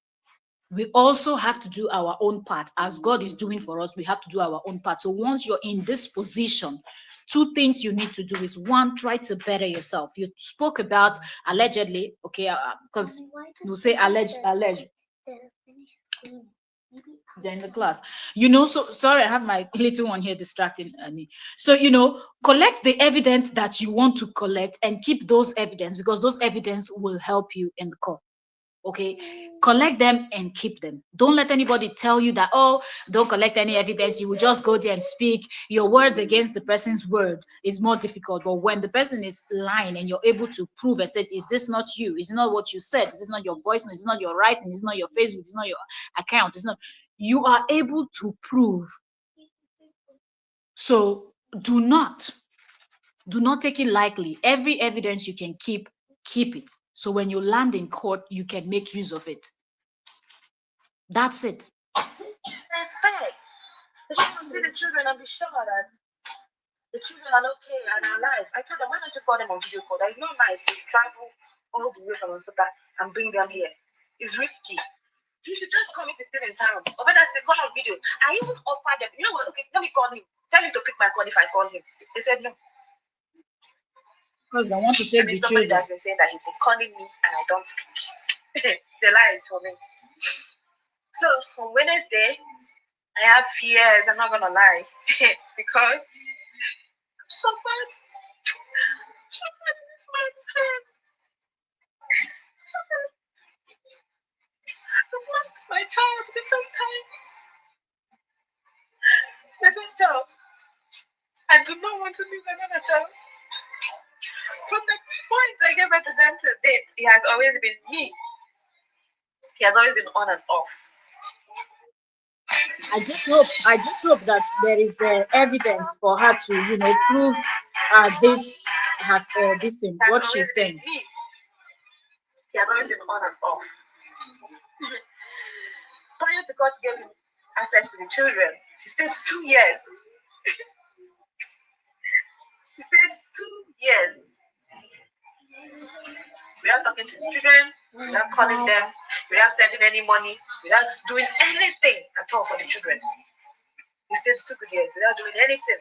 we also have to do our own part. As God is doing for us, we have to do our own part. So once you're in this position, two things you need to do is one, try to better yourself. You spoke about allegedly, okay, because we'll say alleged. They're in the class. So sorry, I have my little one here distracting me. So, collect the evidence that you want to collect and keep those evidence because those evidence will help you in the court. Okay, collect them and keep them. Don't let anybody tell you that, oh, don't collect any evidence, you will just go there and speak your words against the person's word is more difficult. But when the person is lying and you're able to prove and say, is this not you, is it not what you said, is this not your voice, is it not your writing, is it not your Facebook, is it not your account, it's not, you are able to prove. So do not take it lightly. Every evidence you can keep it. So when you land in court, you can make use of it. That's it. Respect. They just want to see the children and be sure that the children are okay and are alive. I told them, why don't you call them on video call? That is not nice to travel all the way from Osaka and bring them here. It's risky. You should just call me if you're still in town. Or better say call on video. I even offered them, you know what? Okay, let me call him. Tell him to pick my call if I call him. They said no. Because I want to take And the it's somebody children. that's been saying that he's been calling me and I don't speak. The lie is for me. So on Wednesday, I have fears, I'm not gonna lie. Because I'm suffered. I'm suffered in this man's hand. I'm suffered. I've lost my child the first time. My first child. I do not want to lose another child. From the point I gave birth to them to date, it has always been me. He has always been on and off. I just hope that there is evidence for her to, prove this thing, He has what always she's been saying. me. He has always been on and off. Prior to God gave him access to the children, he stayed 2 years. He stayed 2 years without talking to the children, without calling them, without sending any money, without doing anything at all for the children. He stayed 2 good years without doing anything.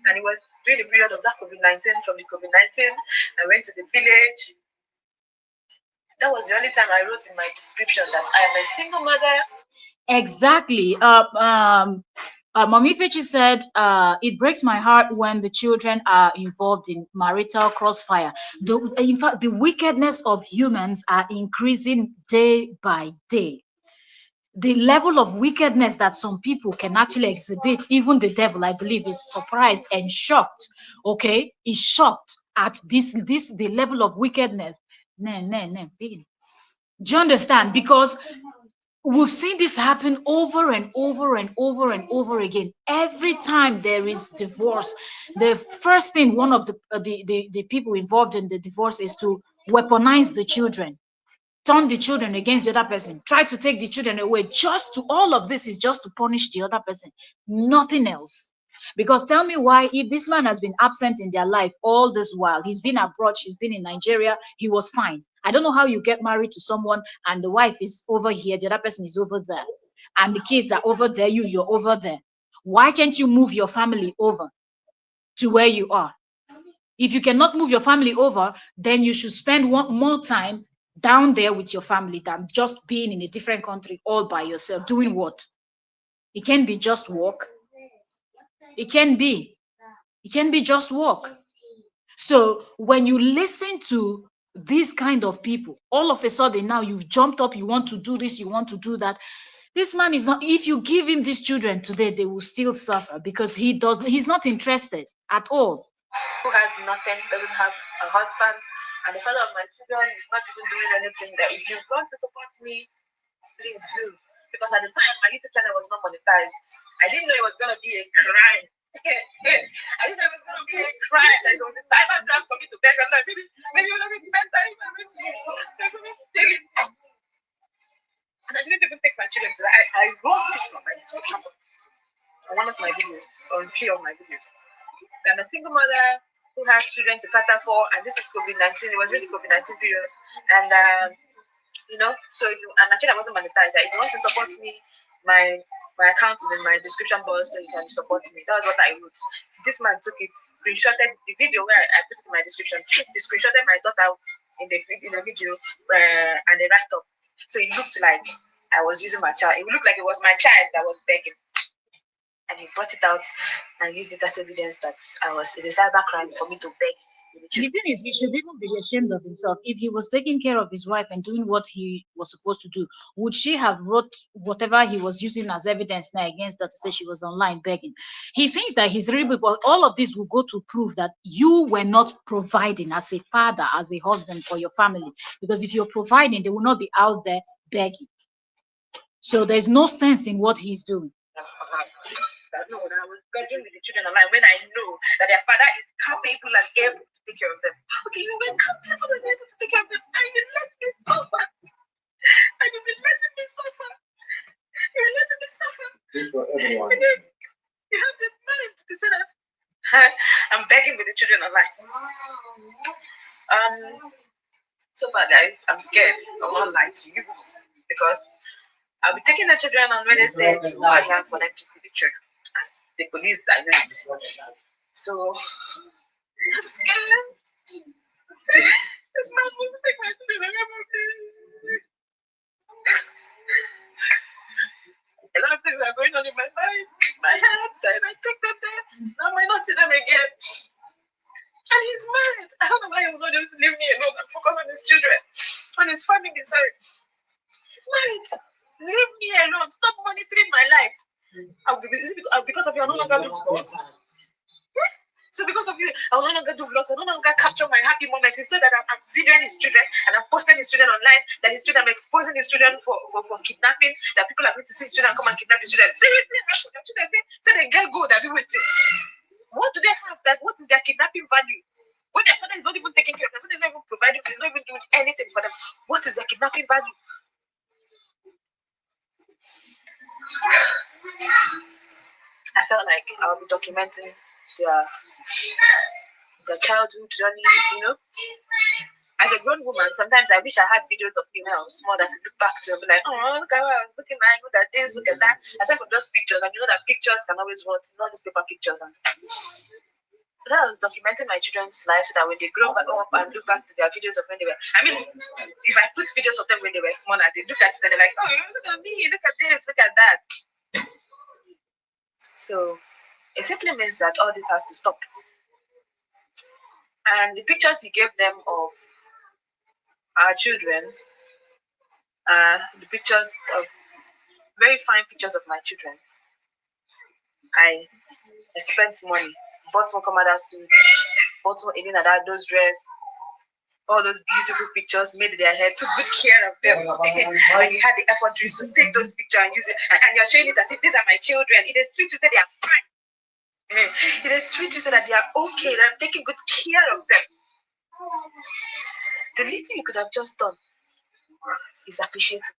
And it was during the period of that COVID 19. From the COVID 19, I went to the village. That was the only time I wrote in my description that I am a single mother. Exactly. Mommy Fechi said, it breaks my heart when the children are involved in marital crossfire. In fact, the wickedness of humans are increasing day by day. The level of wickedness that some people can actually exhibit, even the devil, I believe, is surprised and shocked. Okay, is shocked at the level of wickedness Begin. Do you understand? Because we've seen this happen over and over and over and over again. Every time there is divorce, the first thing one of the people involved in the divorce is to weaponize the children, turn the children against the other person, try to take the children away. Just to all of this is just to punish the other person, nothing else. Because tell me why, if this man has been absent in their life all this while, he's been abroad, she's been in Nigeria, he was fine. I don't know how you get married to someone and the wife is over here, the other person is over there, and the kids are over there, you're over there. Why can't you move your family over to where you are? If you cannot move your family over, then you should spend more time down there with your family than just being in a different country all by yourself. Doing what? It can be just work. It can be. It can be just work. So when you listen to these kind of people, all of a sudden now you've jumped up, you want to do this, you want to do that. This man is not, if you give him these children today, they will still suffer because he's not interested at all. Who has nothing, doesn't have a husband, and the father of my children is not even doing anything. That if you want to support me, please do. Because at the time, my YouTube channel was not monetized. I didn't know it was going to be a crime. I didn't know it was going to be a crime. That it was a cyber crime for me to beg. I'm like, maybe you're not going to spend time. They're going to steal it. And I didn't even take my children to that. I wrote it on my description box on one of my videos, on a few of my videos. I'm a single mother who has children to cater for, and this is COVID-19. It was really COVID-19 period, and so if you, and my channel wasn't monetized. That if you want to support me, my account is in my description box, so you can support me. That was what I wrote. This man took it, screenshotted the video where I put it in my description. He screenshotted my daughter in the video and the write up. So it looked like I was using my child. It looked like it was my child that was begging. And he brought it out and used it as evidence that it's a cyber crime for me to beg. The thing is, he should even be ashamed of himself. If he was taking care of his wife and doing what he was supposed to do, would she have wrote whatever he was using as evidence now against her to say she was online begging? He thinks that he's really, but all of this will go to prove that you were not providing as a father, as a husband for your family. Because if you're providing, they will not be out there begging. So there's no sense in what he's doing. No, I was begging with the children online when I know that their father is capable and able to take care of them. Okay, you were capable and able to take care of them, and you let me suffer. And you've been letting me suffer. You're letting me suffer. This for everyone. And you have the mind to say that. I'm begging with the children online. So far, guys, I'm scared. I won't lie to you because I'll be taking the children on Wednesday to Ireland for them to see the children. As the police, I know it. So I'm scared. This man wants to take my children away from me. A lot of things are going on in my mind, my head, and I take them there. Now I might not see them again. And he's married. I don't know why he will not just leave me alone and focus on his children, on his family. Sorry. He's married. Leave me alone. Stop monitoring my life. Because of you, I no longer do vlogs. So because of you, I will no longer do vlogs. I no longer capture my happy moments. Instead that I'm videoing his children and I'm posting his children online. That his children, I'm exposing his children for kidnapping. That people are going to see his children come and kidnap his children. Say it. The children say they get good. That be waiting. What do they have? What is their kidnapping value? When their father is not even taking care of them, when they're not even providing for them, not even doing anything for them, what is their kidnapping value? I felt like I'll be documenting their childhood journey, As a grown woman, sometimes I wish I had videos of me when I was small that I could look back to and be like, oh, look at what I was looking like, look at this, look at that. Aside from those pictures, and you know that pictures can always rot, not just paper pictures. And so I was documenting my children's life so that when they grow up and look back to their videos of when they were, if I put videos of them when they were small and they look at it and they're like, oh, look at me, look at this, look at that. So it simply means that all this has to stop. And the pictures he gave them of our children are the pictures of very fine pictures of my children. I spent money, bought more Commander suit, bought more Elena that those dress, all those beautiful pictures, made their hair, took good care of them. And you had the effort to take those pictures and use it. And you're showing it as if these are my children. It is sweet to say they are fine. It is sweet to say that they are okay, that I'm taking good care of them. The little you could have just done is appreciated.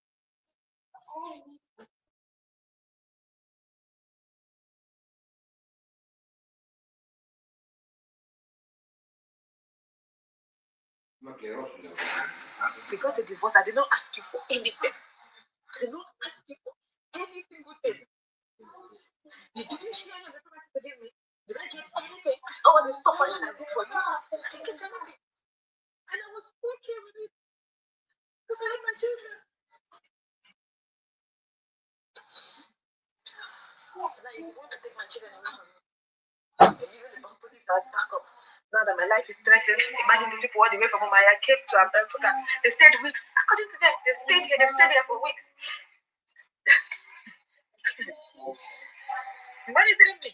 We got a divorce. I did not ask you for anything. I did not ask you for anything good thing. You didn't share your property to give me. Did I get anything? All the suffering I did for you. I didn't get anything. And I was okay with it because I had my children. Now you want to take my children away from me. You're using the police as backup. Now that my life is threatened, imagine these people all the way from home. I came to Africa. They stayed weeks. According to them, they stayed here. They've stayed here for weeks. Monitoring me.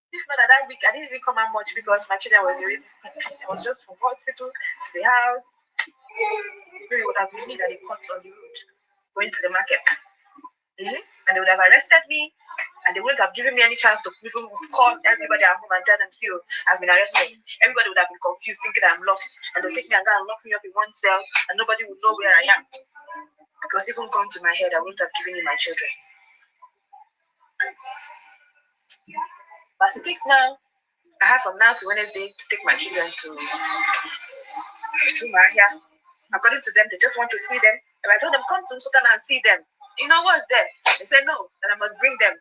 If not that week, I didn't even come out much because my children were already sick. I was just from hospital to the house. They would have been me that they caught on the road going to the market. And they would have arrested me, and they wouldn't have given me any chance to even call everybody at home and tell them, see, I've been arrested. Everybody would have been confused, thinking I'm lost, and they'll take me and go and lock me up in one cell, and nobody would know where I am. Because even gone to my head, I wouldn't have given you my children. But as it takes now, I have from now to Wednesday to take my children to Maria. According to them, they just want to see them. And I told them, come to Nsukka and see them. You know what's there? They said no, and I must bring them.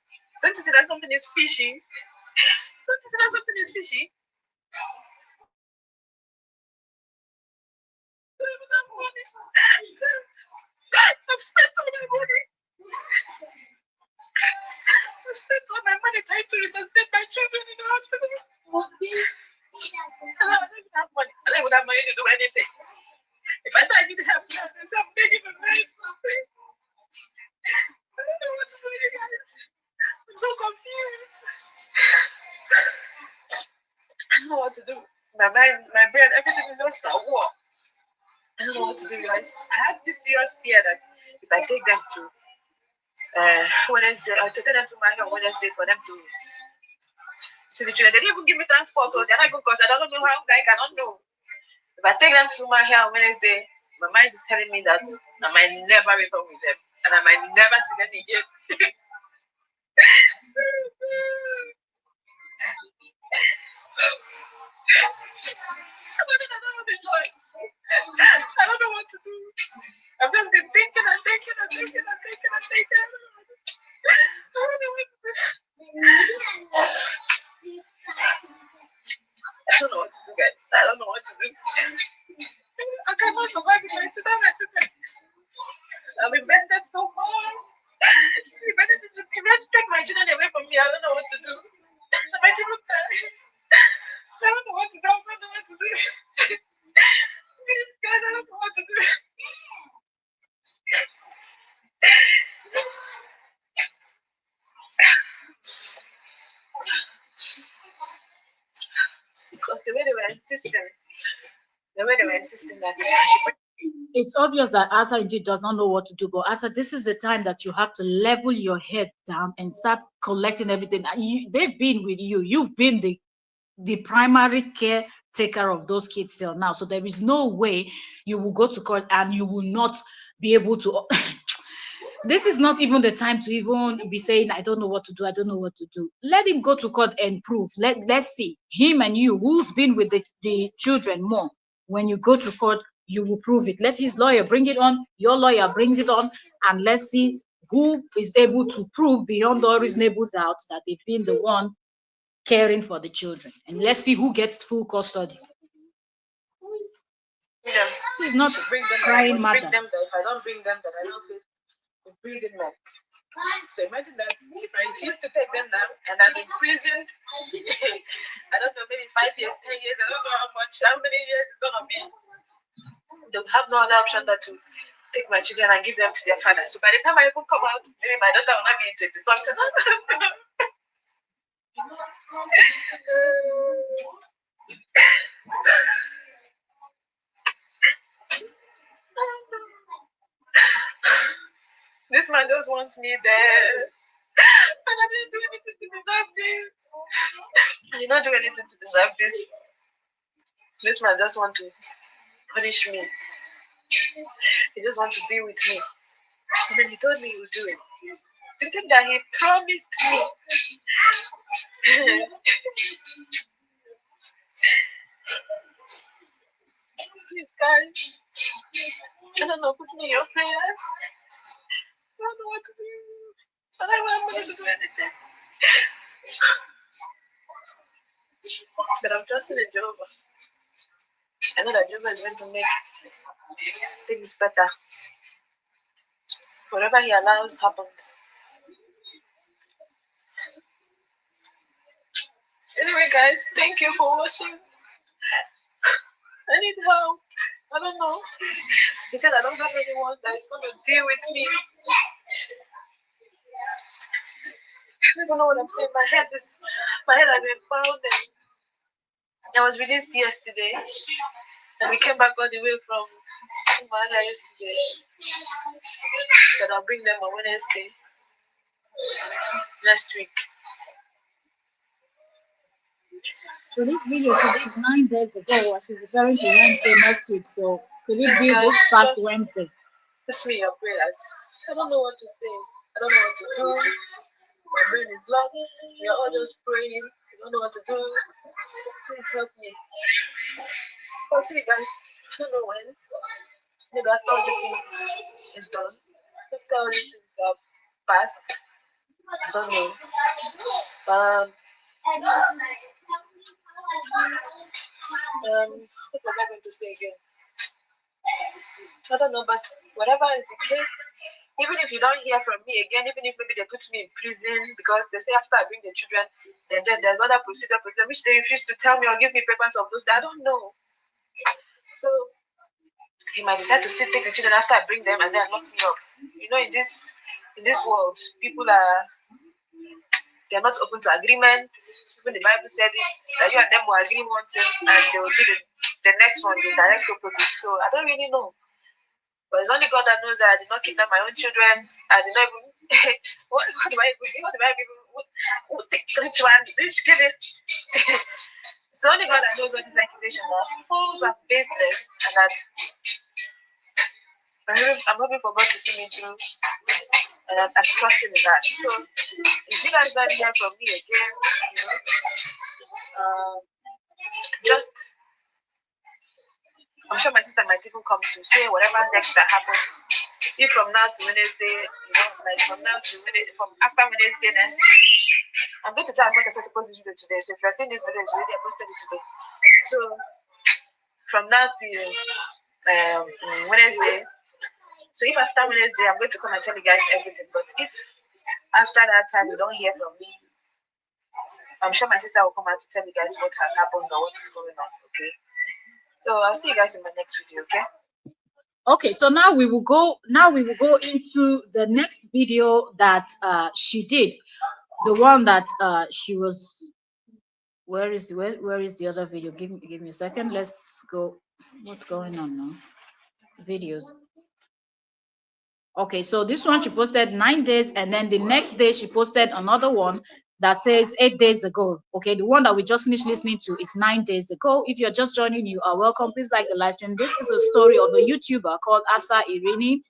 Don't you see that something is fishy? Don't you see that something is fishy? I've spent all my money. I've spent all my money trying to resuscitate my children in the hospital. And I don't even have money. I don't even have money to do anything. If I say I need help now, then I'm begging for money. I don't know what to do, you guys. I'm so confused. I don't know what to do. My mind, my brain, everything is just a war. I don't know what to do, guys. I have this serious fear that if I take them to Wednesday, I take them to my on Wednesday for them to see the children. They didn't even give me transport, or they're not even because I don't know how, like, I don't know. If I take them to my hair on Wednesday, my mind is telling me that I might never return with them, and I might never see them again. Somebody that I don't have a choice. I don't know what to do. I've just been thinking and thinking and thinking and thinking and thinking. I don't know what to do. I don't know what to do, guys. I don't know what to do. I cannot survive with my children. I've invested so much. If I take my children away from me, I don't know what to do. My children, I don't know what to do. I don't know what to do. Please, guys, I don't know what to do. Because the way they were insisting that it's obvious that Asa indeed does not know what to do. But Asa, this is the time that you have to level your head down and start collecting everything. They've been with you. You've been the primary caretaker of those kids till now. So there is no way you will go to court and you will not be able to. This is not even the time to even be saying, I don't know what to do. I don't know what to do. Let him go to court and prove. Let's see him and you, who's been with the children more. When you go to court, you will prove it. Let his lawyer bring it on. Your lawyer brings it on. And let's see who is able to prove beyond all reasonable doubt that they've been the one caring for the children. And let's see who gets full custody. He's not crying matter. Bring them there. If I don't bring them, then I don't face imprisonment. So imagine that if I refuse to take them now and I'm imprisoned, I don't know, maybe 5 years, 10 years, I don't know how many years it's gonna be. They'll have no other option than to take my children and give them to their father. So by the time I even come out, maybe my daughter will not be in 20 something. This man just wants me there. And I didn't do anything to deserve this. I did not do anything to deserve this. This man just want to punish me. He just want to deal with me. And then he told me he would do it. The thing that he promised me. Please, guys. I don't know, put me in your prayers. I don't know what to do. I don't know how to do anything. But I'm trusting in Jehovah. I know that Jehovah is going to make things better. Whatever he allows happens. Anyway, guys, thank you for watching. I need help. I don't know. He said I don't have anyone that is going to deal with me. I don't know what I'm saying. My head has been pounding. I was released yesterday, and we came back all the way from Mala yesterday. Said I'll bring them on Wednesday next week. So this video she did 9 days ago, and she's referring to Wednesday next week. So could it be this past Wednesday? Push me your prayers. I don't know what to say. I don't know what to do. My brain is locked. We are all just praying. I don't know what to do. Please help me. I'll see you guys. I don't know when. Maybe after all this thing is done. After all these things are passed. I don't know. What was I going to say again? I don't know, but whatever is the case, even if you don't hear from me again, even if maybe they put me in prison because they say after I bring the children, then there's other procedure which they refuse to tell me or give me papers of those. I don't know. So he might decide to still take the children after I bring them and then lock me up. You know, in this world, people they're not open to agreement. Even the Bible said it that you and them will agree one thing and they will do the next one, the direct opposite. So I don't really know. But it's only God that knows that I did not kidnap my own children. I did not even what do I even do? What do I even who take ritual? Which kid it? It's only God that knows what this accusation are. False and baseless, and that I'm hoping for God to see me through, and I'm trusting in that. So if you guys don't hear from me again, you know, just I'm sure my sister might even come to say whatever next that happens. If from now to Wednesday, you know, like from now to Wednesday, from after Wednesday next week, I'm going to try as much as possible to post this video today. So if you're seeing this video, it's already I posted it today. So from now till Wednesday. So if after Wednesday, I'm going to come and tell you guys everything. But if after that time you don't hear from me, I'm sure my sister will come out to tell you guys what has happened or what is going on. Okay. So I'll see you guys in my next video. Okay. Okay, so now we will go into the next video that she did, the one that she was where is the other video? Give me a second. Let's go. What's going on now? Videos. Okay, so this one she posted 9 days, and then the next day she posted another one that says 8 days ago. Okay, the one that we just finished listening to is 9 days ago. If you're just joining, you are welcome. Please like the live stream. This is a story of a YouTuber called Asa Irini,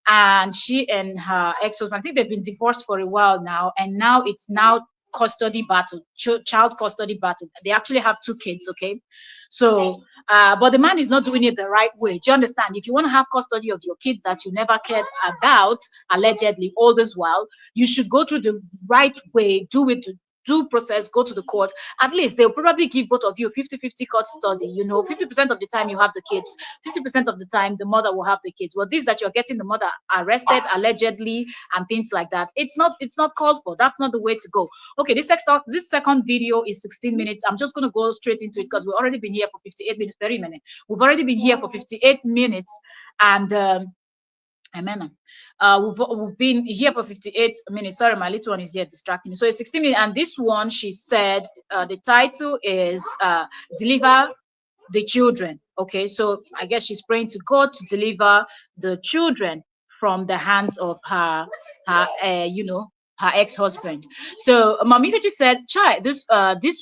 and she and her ex-husband, I think they've been divorced for a while now, and now it's now custody battle, child custody battle. They actually have 2 kids. Okay, so but the man is not doing it the right way. Do you understand? If you want to have custody of your kid that you never cared about, allegedly all this while, you should go through the right way, do it due process, go to the court. At least they'll probably give both of you 50-50 court study. You know, 50% of the time you have the kids, 50% of the time the mother will have the kids. Well, this that you're getting the mother arrested allegedly and things like that, it's not called for. That's not the way to go. Okay, this second video is 16 minutes. I'm just going to go straight into it because we've already been here for 58 minutes. Very minute. We've already been here for 58 minutes, and amen. We've been here for 58 minutes. Sorry, my little one is here distracting me. So it's 16 minutes, and this one she said the title is "Deliver the Children." Okay, so I guess she's praying to God to deliver the children from the hands of her ex-husband. So Mami Fechi said, "Chai, this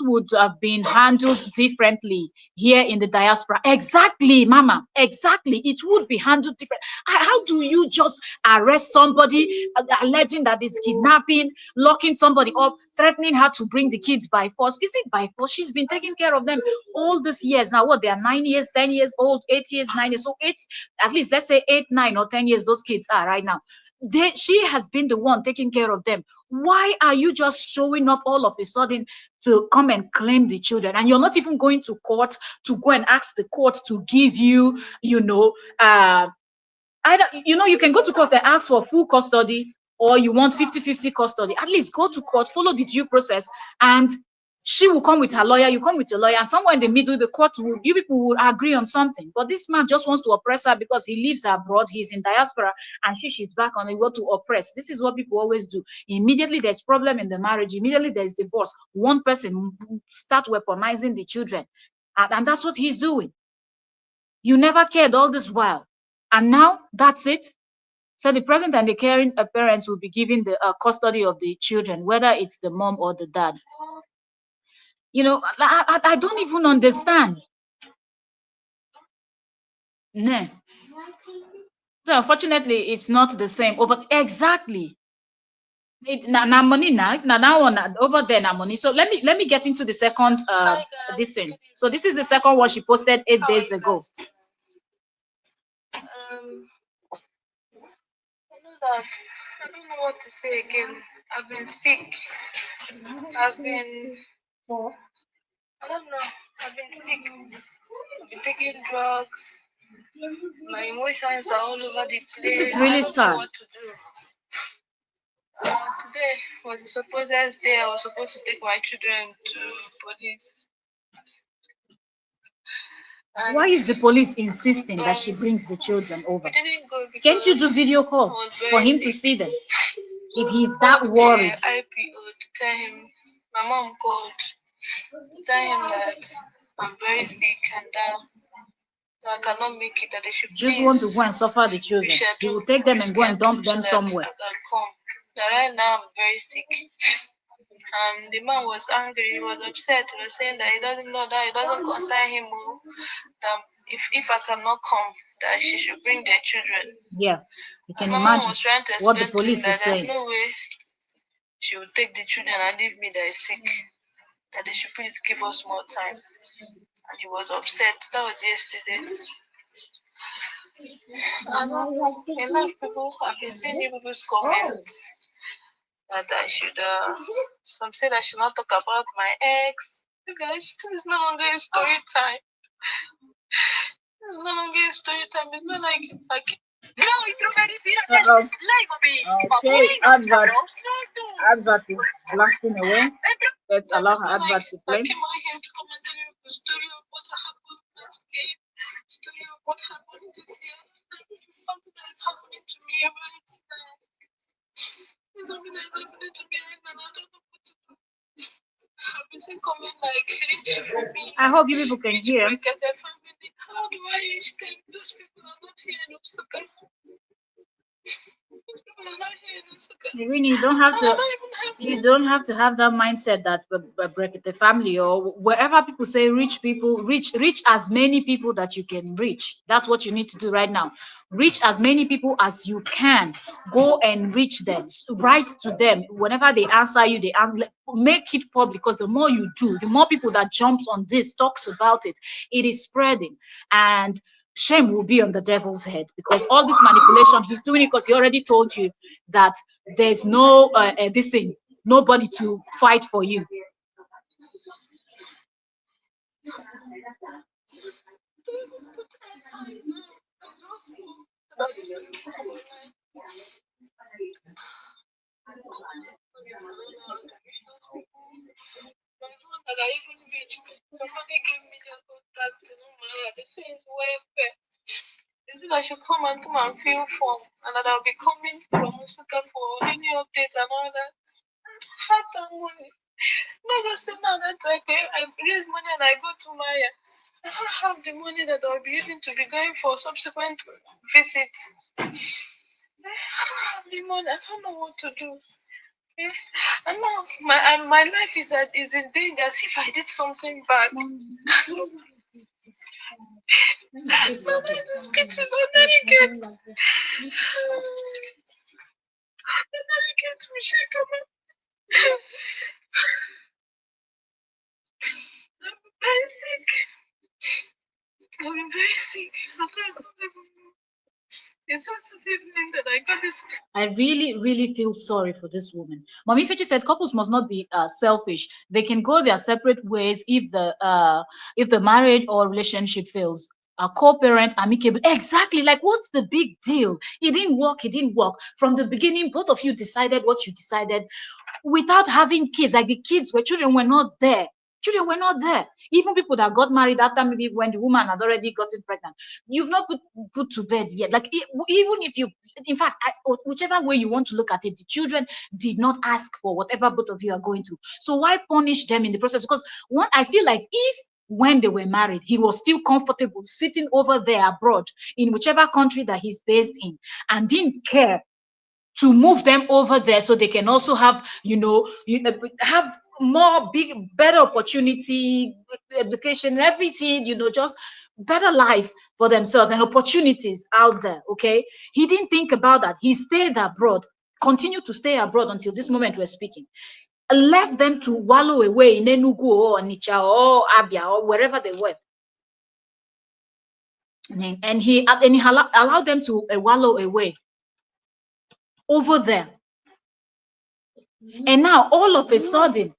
would have been handled differently here in the diaspora." Exactly, Mama. Exactly, it would be handled different. How do you just arrest somebody, alleging that it's kidnapping, locking somebody up, threatening her to bring the kids by force? Is it by force? She's been taking care of them all these years now. What, they are 9 years, 10 years old, 8 years, 9 years. So eight, at least let's say 8, 9 or 10 years. Those kids are right now. She has been the one taking care of them. Why are you just showing up all of a sudden to come and claim the children, and you're not even going to court to go and ask the court to give you, either, you can go to court and ask for full custody, or you want 50-50 custody. At least go to court, follow the due process, and she will come with her lawyer, you come with your lawyer, and somewhere in the middle, the court will, you people will agree on something. But this man just wants to oppress her because he lives abroad, he's in diaspora, and she's back on the road to oppress. This is what people always do. Immediately there's problem in the marriage, immediately there's divorce, one person start weaponizing the children, and that's what he's doing. You never cared all this while, and now that's it. So the present and the caring parents will be given the custody of the children, whether it's the mom or the dad. I don't even understand. Nah. So unfortunately, it's not the same over exactly. Na money na that one over there na money. So let me get into the second this thing. So this is the second one she posted 8 days ago. I know that I don't know what to say again. I've been sick. I've been I don't know. I've been sick. I've been taking drugs. My emotions are all over the This is place. I really don't know sad. what to do. Today was the supposed day I was supposed to take my children to police. And Why is the police insisting that she brings the children over? we didn't go Can't you do because video I call was for very him to sick. see them? If he's that Called worried. the IPO to tell him, my mom called to tell him that I'm very sick and that I cannot make it, that they should Just want to please go and suffer the children. He will take them and go and dump them so that somewhere. I can come. That right now I'm very sick. And the man was angry, he was upset, he was saying that he doesn't know, that it doesn't concern him, that if I cannot come, that she should bring their children. Yeah, you can My mom imagine was trying to what the explain to him police that is there's saying. no way she will take the children and leave me that is sick, that they should please give us more time. And he was upset. That was yesterday. And enough people, I've been seeing people's comments that I should, some said I should not talk about my ex. You guys, this is no longer a story time. This is no longer a story time. It's not like no, Uh-oh. Okay, advert is blasting away. Let's allow her advert to I play. came out here to come and tell you the story of what happened last year, story of what happened this year. This is something that is happening to me right now. It's something that is happening to me right now. I don't know what to do. I've been seeing comment like reach for me. I hope you people can hear. Get their family. How do I reach them? Those people are not here in Osaka. Really, you don't have to have that mindset that the family or wherever people say rich people reach as many people that you can reach. That's what you need to do right now. Reach as many people as you can. Go and reach them. Write to them. Whenever they answer you, make it public, because the more you do, the more people that jumps on this, talks about it, it is spreading. And shame will be on the devil's head, because all this manipulation he's doing it because he already told you that there's no this thing, nobody to fight for you. That I even reached. Somebody gave me their contact and they say it's welfare. They said I should come and fill form, and that I'll be coming from Osaka for any updates and all that. I had that money. They just said now that I raise money and I go to Maya. I don't have the money that I'll be using to be going for subsequent visits. Limon, I don't know what to do. And now my life is in danger as if I did something bad. My mind is beating on Narigate. Narigate, we should come in. I'm very sick. I'm very sick. I can't even know. It's just this evening that I got this. I really, really feel sorry for this woman. Mommy Fechi said couples must not be selfish. They can go their separate ways if the marriage or relationship fails. Co-parent, amicable. Exactly. Like, what's the big deal? It didn't work. It didn't work. From the beginning, both of you decided what you decided without having kids. Like the children were not there. Children were not there. Even people that got married after maybe when the woman had already gotten pregnant, you've not put to bed yet. Like even if you, in fact, whichever way you want to look at it, the children did not ask for whatever both of you are going through. So why punish them in the process? Because one, I feel like if when they were married, he was still comfortable sitting over there abroad in whichever country that he's based in and didn't care to move them over there so they can also have, have better opportunity, education, everything, just better life for themselves and opportunities out there. Okay. He didn't think about that. He stayed abroad, continued to stay abroad until this moment we're speaking, left them to wallow away in Enugu or Onitsha or Abia or wherever they were. And he allowed them to wallow away over there. And now all of a sudden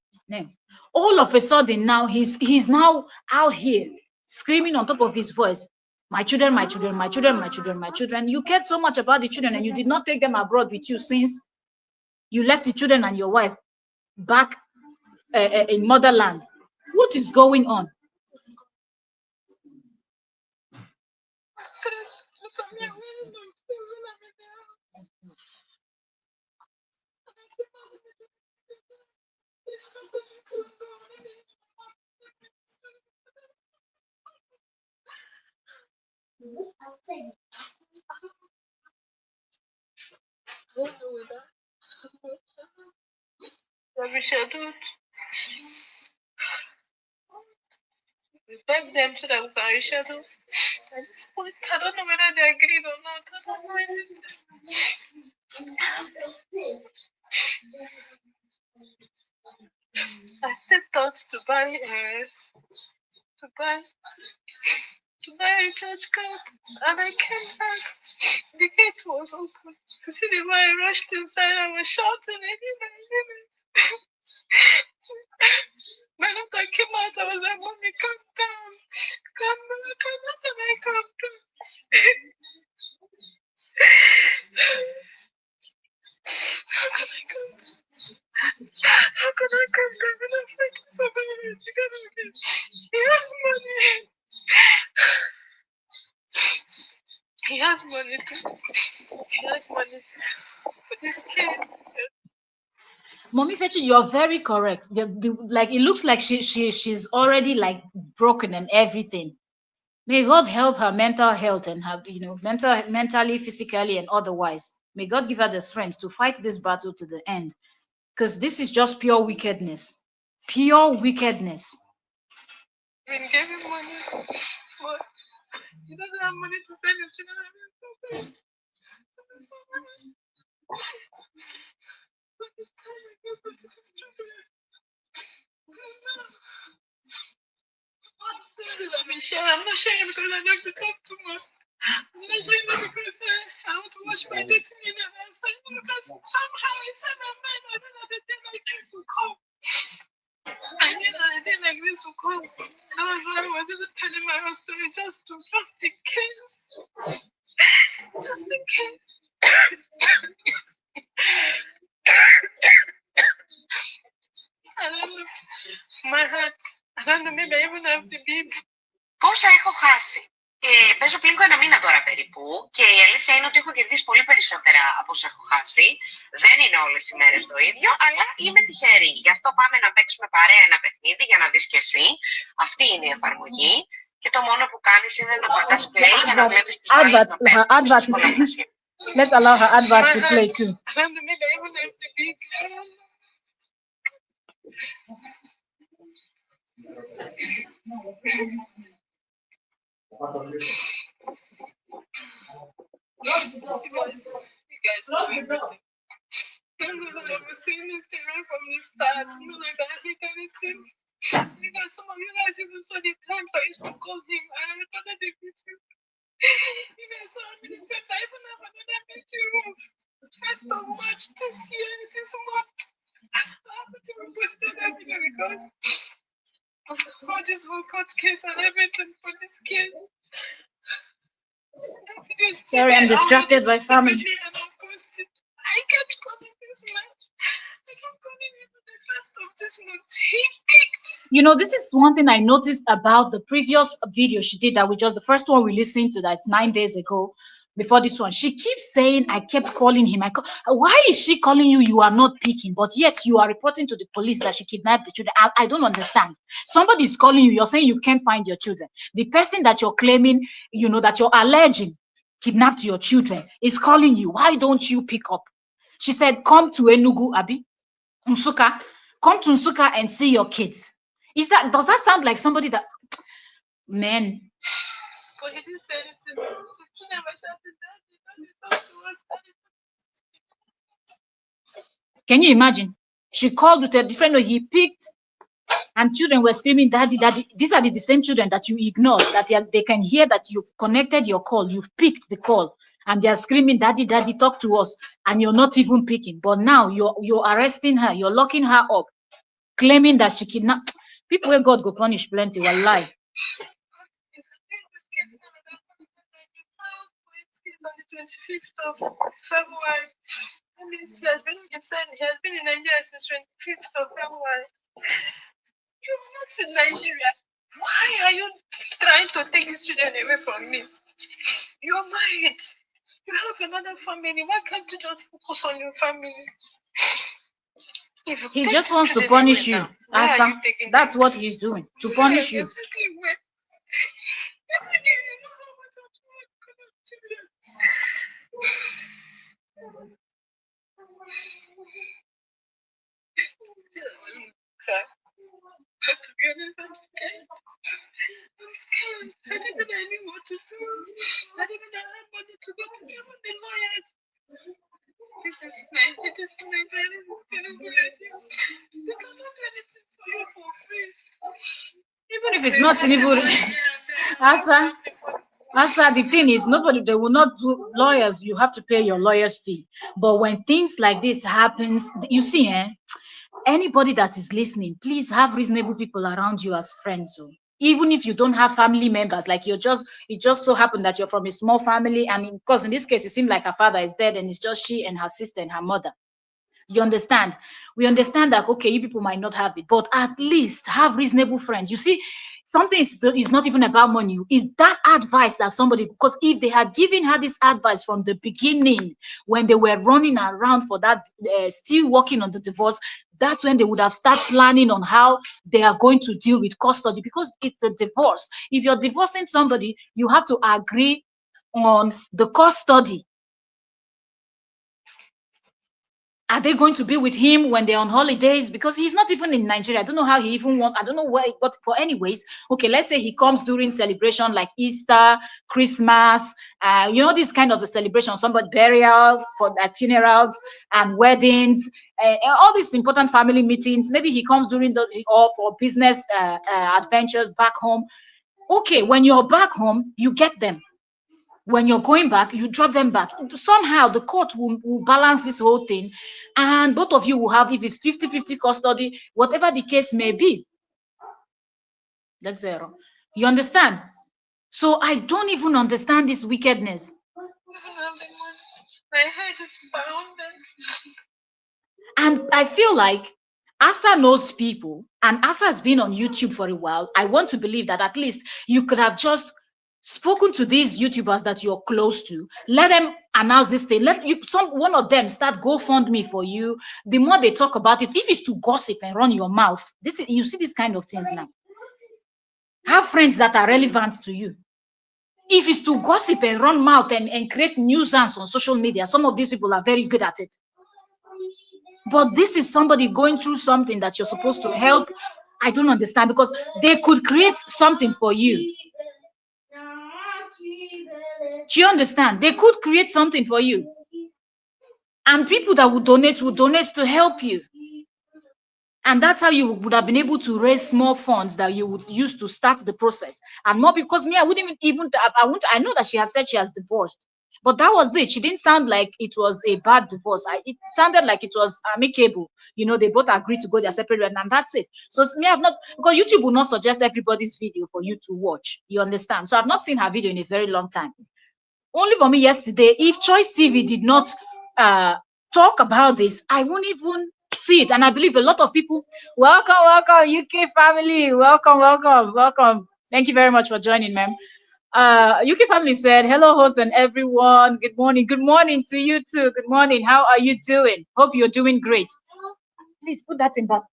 now he's now out here screaming on top of his voice, my children, my children, my children, my children, my children. You cared so much about the children and you did not take them abroad with you since you left the children and your wife back in motherland. What is going on? We beg them so that we can reschedule. At this point, I don't know whether they agreed or not. I don't know anything. I still thought to buy a church card, and I came back. The gate was open. You see the way I rushed inside and was shouting, When I came out, I was like, Mommy, calm down. Calm down, calm down, and I calmed down. How can I calm down? How can I calm down when I'm fighting somebody together again? He has money. He has money too. He has money for his kids. Mommy Fechi, you're very correct. Like it looks like she's already like broken and everything. May God help her mental health and her, mentally, physically, and otherwise. May God give her the strength to fight this battle to the end. Because this is just pure wickedness. Pure wickedness. Been giving money, but he doesn't have money to send his children. I'm not sharing because I like to talk too much. I'm not sharing because I want to watch my dating in and outside because somehow inside my mind I know that a day like this will come. I knew that a day like this will come. That was why I was just telling my whole story just in case. Just in case. I don't know. My heart. I don't know, maybe I even have to be. Πόσα έχω χάσει. Παίζω πλήνκο ένα μήνα τώρα περίπου και η αλήθεια είναι ότι έχω κερδίσει πολύ περισσότερα από όσα έχω χάσει. Δεν είναι όλες οι μέρες το ίδιο, αλλά είμαι τυχερή. Γι' αυτό πάμε να παίξουμε παρέα ένα παιχνίδι για να δεις και εσύ. Αυτή είναι η εφαρμογή και το μόνο που κάνεις είναι να πατάς play για να βλέπεις τις μάχες να παίρνουν. Let's allow her advert to play too. You guys know everything. I was saying this thing right from the start. Like I hate anything. Because some of you guys even saw the times I used to call him. I recorded the video. You guys saw me the time I even have another video of 1st of March this year, this month. I haven't even posted that video because all this whole court case and everything for this case. Sorry, I'm distracted by family. I kept calling this man. I kept calling him on the 1st of this month. He picked. You know, this is one thing I noticed about the previous video she did, that we just, the first one we listened to, that's 9 days ago. Before this one, she keeps saying, I kept calling him. Why is she calling you? You are not picking, but yet you are reporting to the police that she kidnapped the children. I don't understand. Somebody is calling you. You're saying you can't find your children. The person that you're claiming, you know, that you're alleging kidnapped your children is calling you. Why don't you pick up? She said, come to Enugu, Abi, Nsuka. Come to Nsuka and see your kids. Does that sound like somebody that, man? But he didn't say anything. His children were shouting, Daddy, Daddy, talk to us, Daddy. Can you imagine? She called with a different way. He picked, and children were screaming, Daddy, Daddy. These are the same children that you ignored, that they can hear that you've connected your call, you've picked the call, and they are screaming, Daddy, Daddy, talk to us, and you're not even picking. But now you're arresting her, you're locking her up, claiming that she kidnapped. People where God go punish plenty, will lie. On the 25th of February. That means he has been in Nigeria since 25th of February. You're not in Nigeria. Why are you trying to take these children away from me? You're married. You have another family. Why can't you just focus on your family? He just wants to punish you, Asa. That's what he's doing, to punish you. Exactly where? To be honest, I'm scared. I'm scared. I didn't know what to do. I didn't have money to go to even the lawyers. This is Nigeria. This is Nigeria. This is terrible. They cannot do anything for you for free. Even if it's not even Asa, the thing is, they will not do lawyers. You have to pay your lawyer's fee. But when things like this happens, you see, anybody that is listening, please have reasonable people around you as friends. So even if you don't have family members, like it just so happened that you're from a small family, and because in this case it seemed like her father is dead and it's just she and her sister and her mother. You understand? We understand that, okay, you people might not have it, but at least have reasonable friends. You see, something is not even about money. Is that advice that somebody, because if they had given her this advice from the beginning, when they were running around for that, still working on the divorce, that's when they would have started planning on how they are going to deal with custody, because it's a divorce. If you're divorcing somebody, you have to agree on the custody. Are they going to be with him when they're on holidays? Because he's not even in Nigeria. I don't know how he even I don't know where, but for anyways, okay, let's say he comes during celebration like Easter, Christmas, this kind of a celebration, somebody burial, for like funerals and weddings, all these important family meetings. Maybe he comes during or for business adventures back home. Okay, when you're back home, you get them. When you're going back, you drop them back. Somehow the court will balance this whole thing, and both of you will have, if it's 50-50 custody, whatever the case may be. That's zero. You understand? So I don't even understand this wickedness. My head is pounding. And I feel like Asa knows people, and Asa has been on YouTube for a while. I want to believe that at least you could have just spoken to these YouTubers that you're close to. Let them announce this thing. One of them start GoFundMe for you. The more they talk about it, if it's to gossip and run your mouth, you see these kind of things now. Have friends that are relevant to you. If it's to gossip and run mouth and create nuisance on social media, some of these people are very good at it. But this is somebody going through something that you're supposed to help. I don't understand, because they could create something for you. Do you understand? They could create something for you. And people that would donate to help you. And that's how you would have been able to raise small funds that you would use to start the process. And more, because me, I wouldn't even I know that she has said she has divorced, but that was it. She didn't sound like it was a bad divorce. It sounded like it was amicable. They both agreed to go their separate ways, and that's it. So me, I've not, because YouTube will not suggest everybody's video for you to watch. You understand? So I've not seen her video in a very long time. Only for me yesterday, if Choice TV did not talk about this, I won't even see it. And I believe a lot of people, welcome, UK family, welcome. Thank you very much for joining, ma'am. UK family said, hello, host and everyone. Good morning to you too. Good morning. How are you doing? Hope you're doing great. Please put that in back.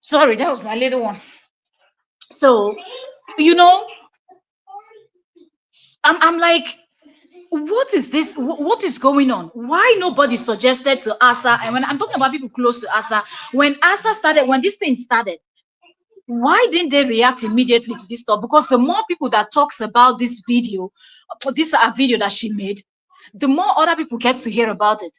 Sorry, that was my little one. So, I'm like, what is this? What is going on? Why nobody suggested to Asa? And when I'm talking about people close to Asa, when this thing started, why didn't they react immediately to this stuff? Because the more people that talks about this video that she made, the more other people gets to hear about it.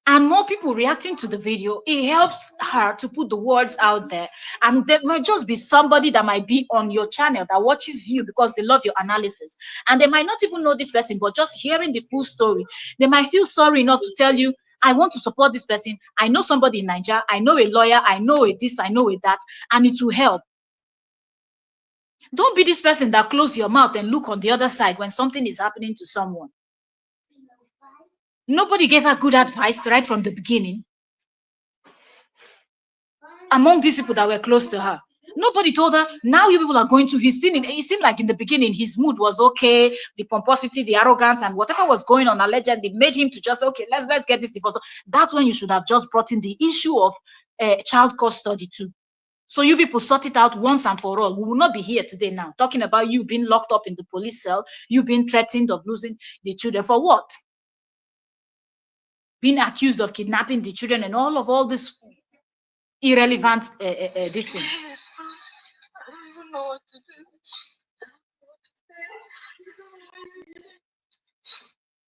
And more people reacting to the video, it helps her to put the words out there. And there might just be somebody that might be on your channel that watches you because they love your analysis. And they might not even know this person, but just hearing the full story, they might feel sorry enough to tell you, I want to support this person. I know somebody in Nigeria. I know a lawyer. I know a this. I know a that. And it will help. Don't be this person that close your mouth and look on the other side when something is happening to someone. Nobody gave her good advice right from the beginning. Among these people that were close to her, nobody told her, now you people are going to, it seemed like in the beginning, his mood was okay, the pomposity, the arrogance, and whatever was going on allegedly made him to just, okay, let's get this divorce. That's when you should have just brought in the issue of child custody too. So you people sort it out once and for all. We will not be here today now talking about you being locked up in the police cell, you being threatened of losing the children. For what? Being accused of kidnapping the children and all this irrelevant this thing. I don't even know what to do.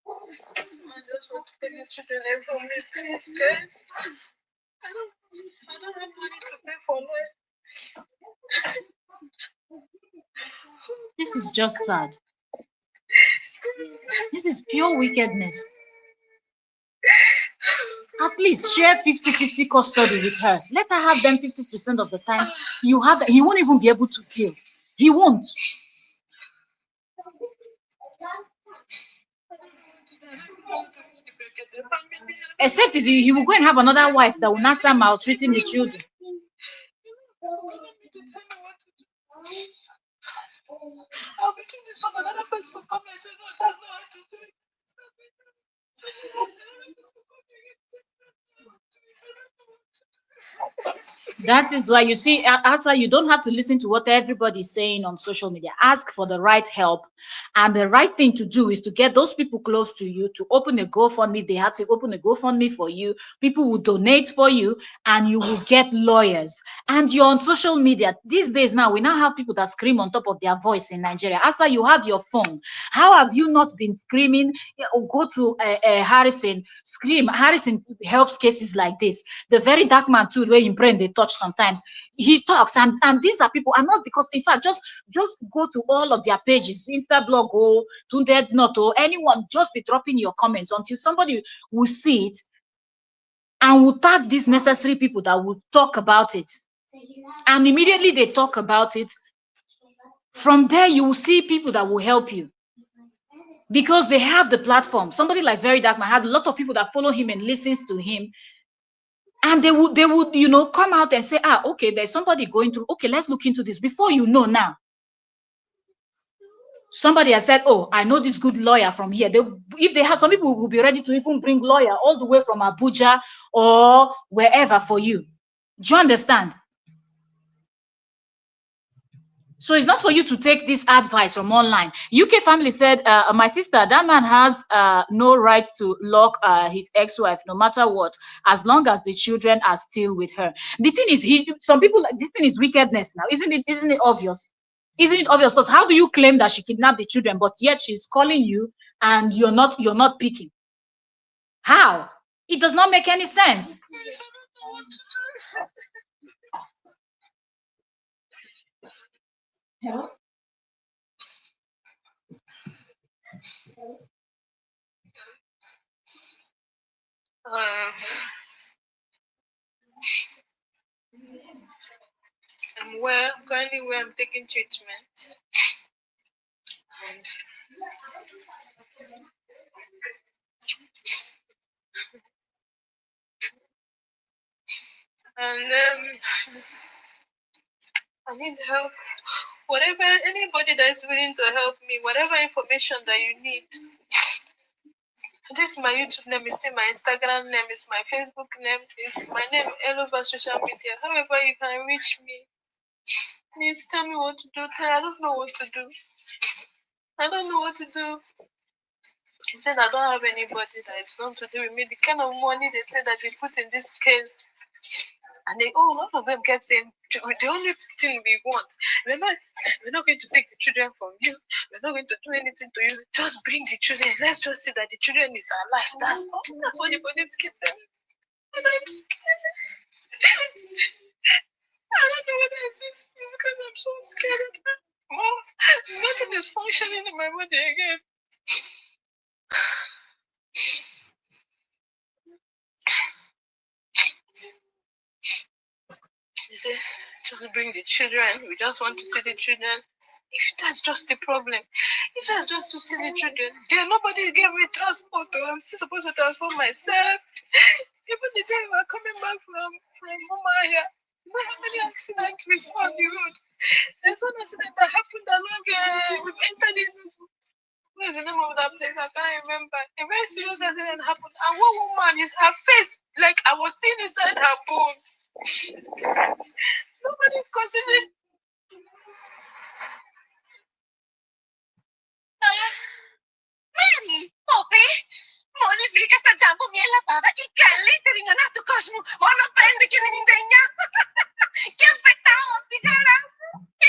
I just want to take the children away from me, please, guys. I don't have money to pay for me. This is just sad. This is pure wickedness. At least share 50-50 custody with her. Let her have them 50% of the time. You have that. He won't even be able to deal. He won't. Except he will go and have another wife that will not start maltreating the children. I'll be doing this from another person for come and say, no, that's not how to do it. That is why you see, Asa, you don't have to listen to what everybody's saying on social media. Ask for the right help. And the right thing to do is to get those people close to you to open a GoFundMe. They have to open a GoFundMe for you. People will donate for you and you will get lawyers. And you're on social media. These days now, we now have people that scream on top of their voice in Nigeria. Asa, you have your phone. How have you not been screaming? Go to Harrison, scream. Harrison helps cases like this. The very dark man too, where in brain they touch sometimes. He talks, and these are people, and not because, in fact, just go to all of their pages, Insta blog or Tunde Not or anyone, just be dropping your comments until somebody will see it and will tag these necessary people that will talk about it. And immediately they talk about it. From there, you will see people that will help you because they have the platform. Somebody like Very Dark Man had a lot of people that follow him and listens to him. And they would, come out and say, okay, there's somebody going through. Okay, let's look into this. Before you know now, somebody has said, oh, I know this good lawyer from here. If they have, some people will be ready to even bring lawyer all the way from Abuja or wherever for you. Do you understand? So it's not for you to take this advice from online. UK family said, my sister, that man has no right to lock his ex-wife, no matter what, as long as the children are still with her. The thing is, some people like this thing is wickedness now, isn't it? Isn't it obvious? Isn't it obvious? Because how do you claim that she kidnapped the children, but yet she's calling you and you're not picking? How? It does not make any sense. Hello? Um, currently where I'm taking treatment. And I need help. Whatever, anybody that is willing to help me, whatever information that you need. This is my YouTube name, is still my Instagram name, is my Facebook name, is my name all over social media. However, you can reach me. Please tell me what to do. I don't know what to do. I don't know what to do. He said I don't have anybody that is going to do with me. The kind of money they said that we put in this case. And a lot of them kept saying, the only thing we want, we're not going to take the children from you. We're not going to do anything to you. Just bring the children. Let's just see that the children is alive. That's all. That's what the police keep telling me. And I'm scared. I don't know whether it's this because I'm so scared. More, nothing is functioning in my body again. They say, just bring the children. We just want to see the children. If that's just the problem, if that's just to see the children, then nobody gave me transport. I'm still supposed to transport myself. Even the day we were coming back from Mumaya, you know how many accidents we saw on the road? There's one accident that happened along, we entered in, what is the name of that place? I can't remember. A very serious accident happened, and one woman is her face, like I was seeing inside her bone. Nobody's considering. Mary, Poppy, μόλις βρήκα στα τζάμπο μια λαμπάδα η καλύτερη νονά του κόσμου. Μόνο 5,99. Και πετάω από τη χαρά μου.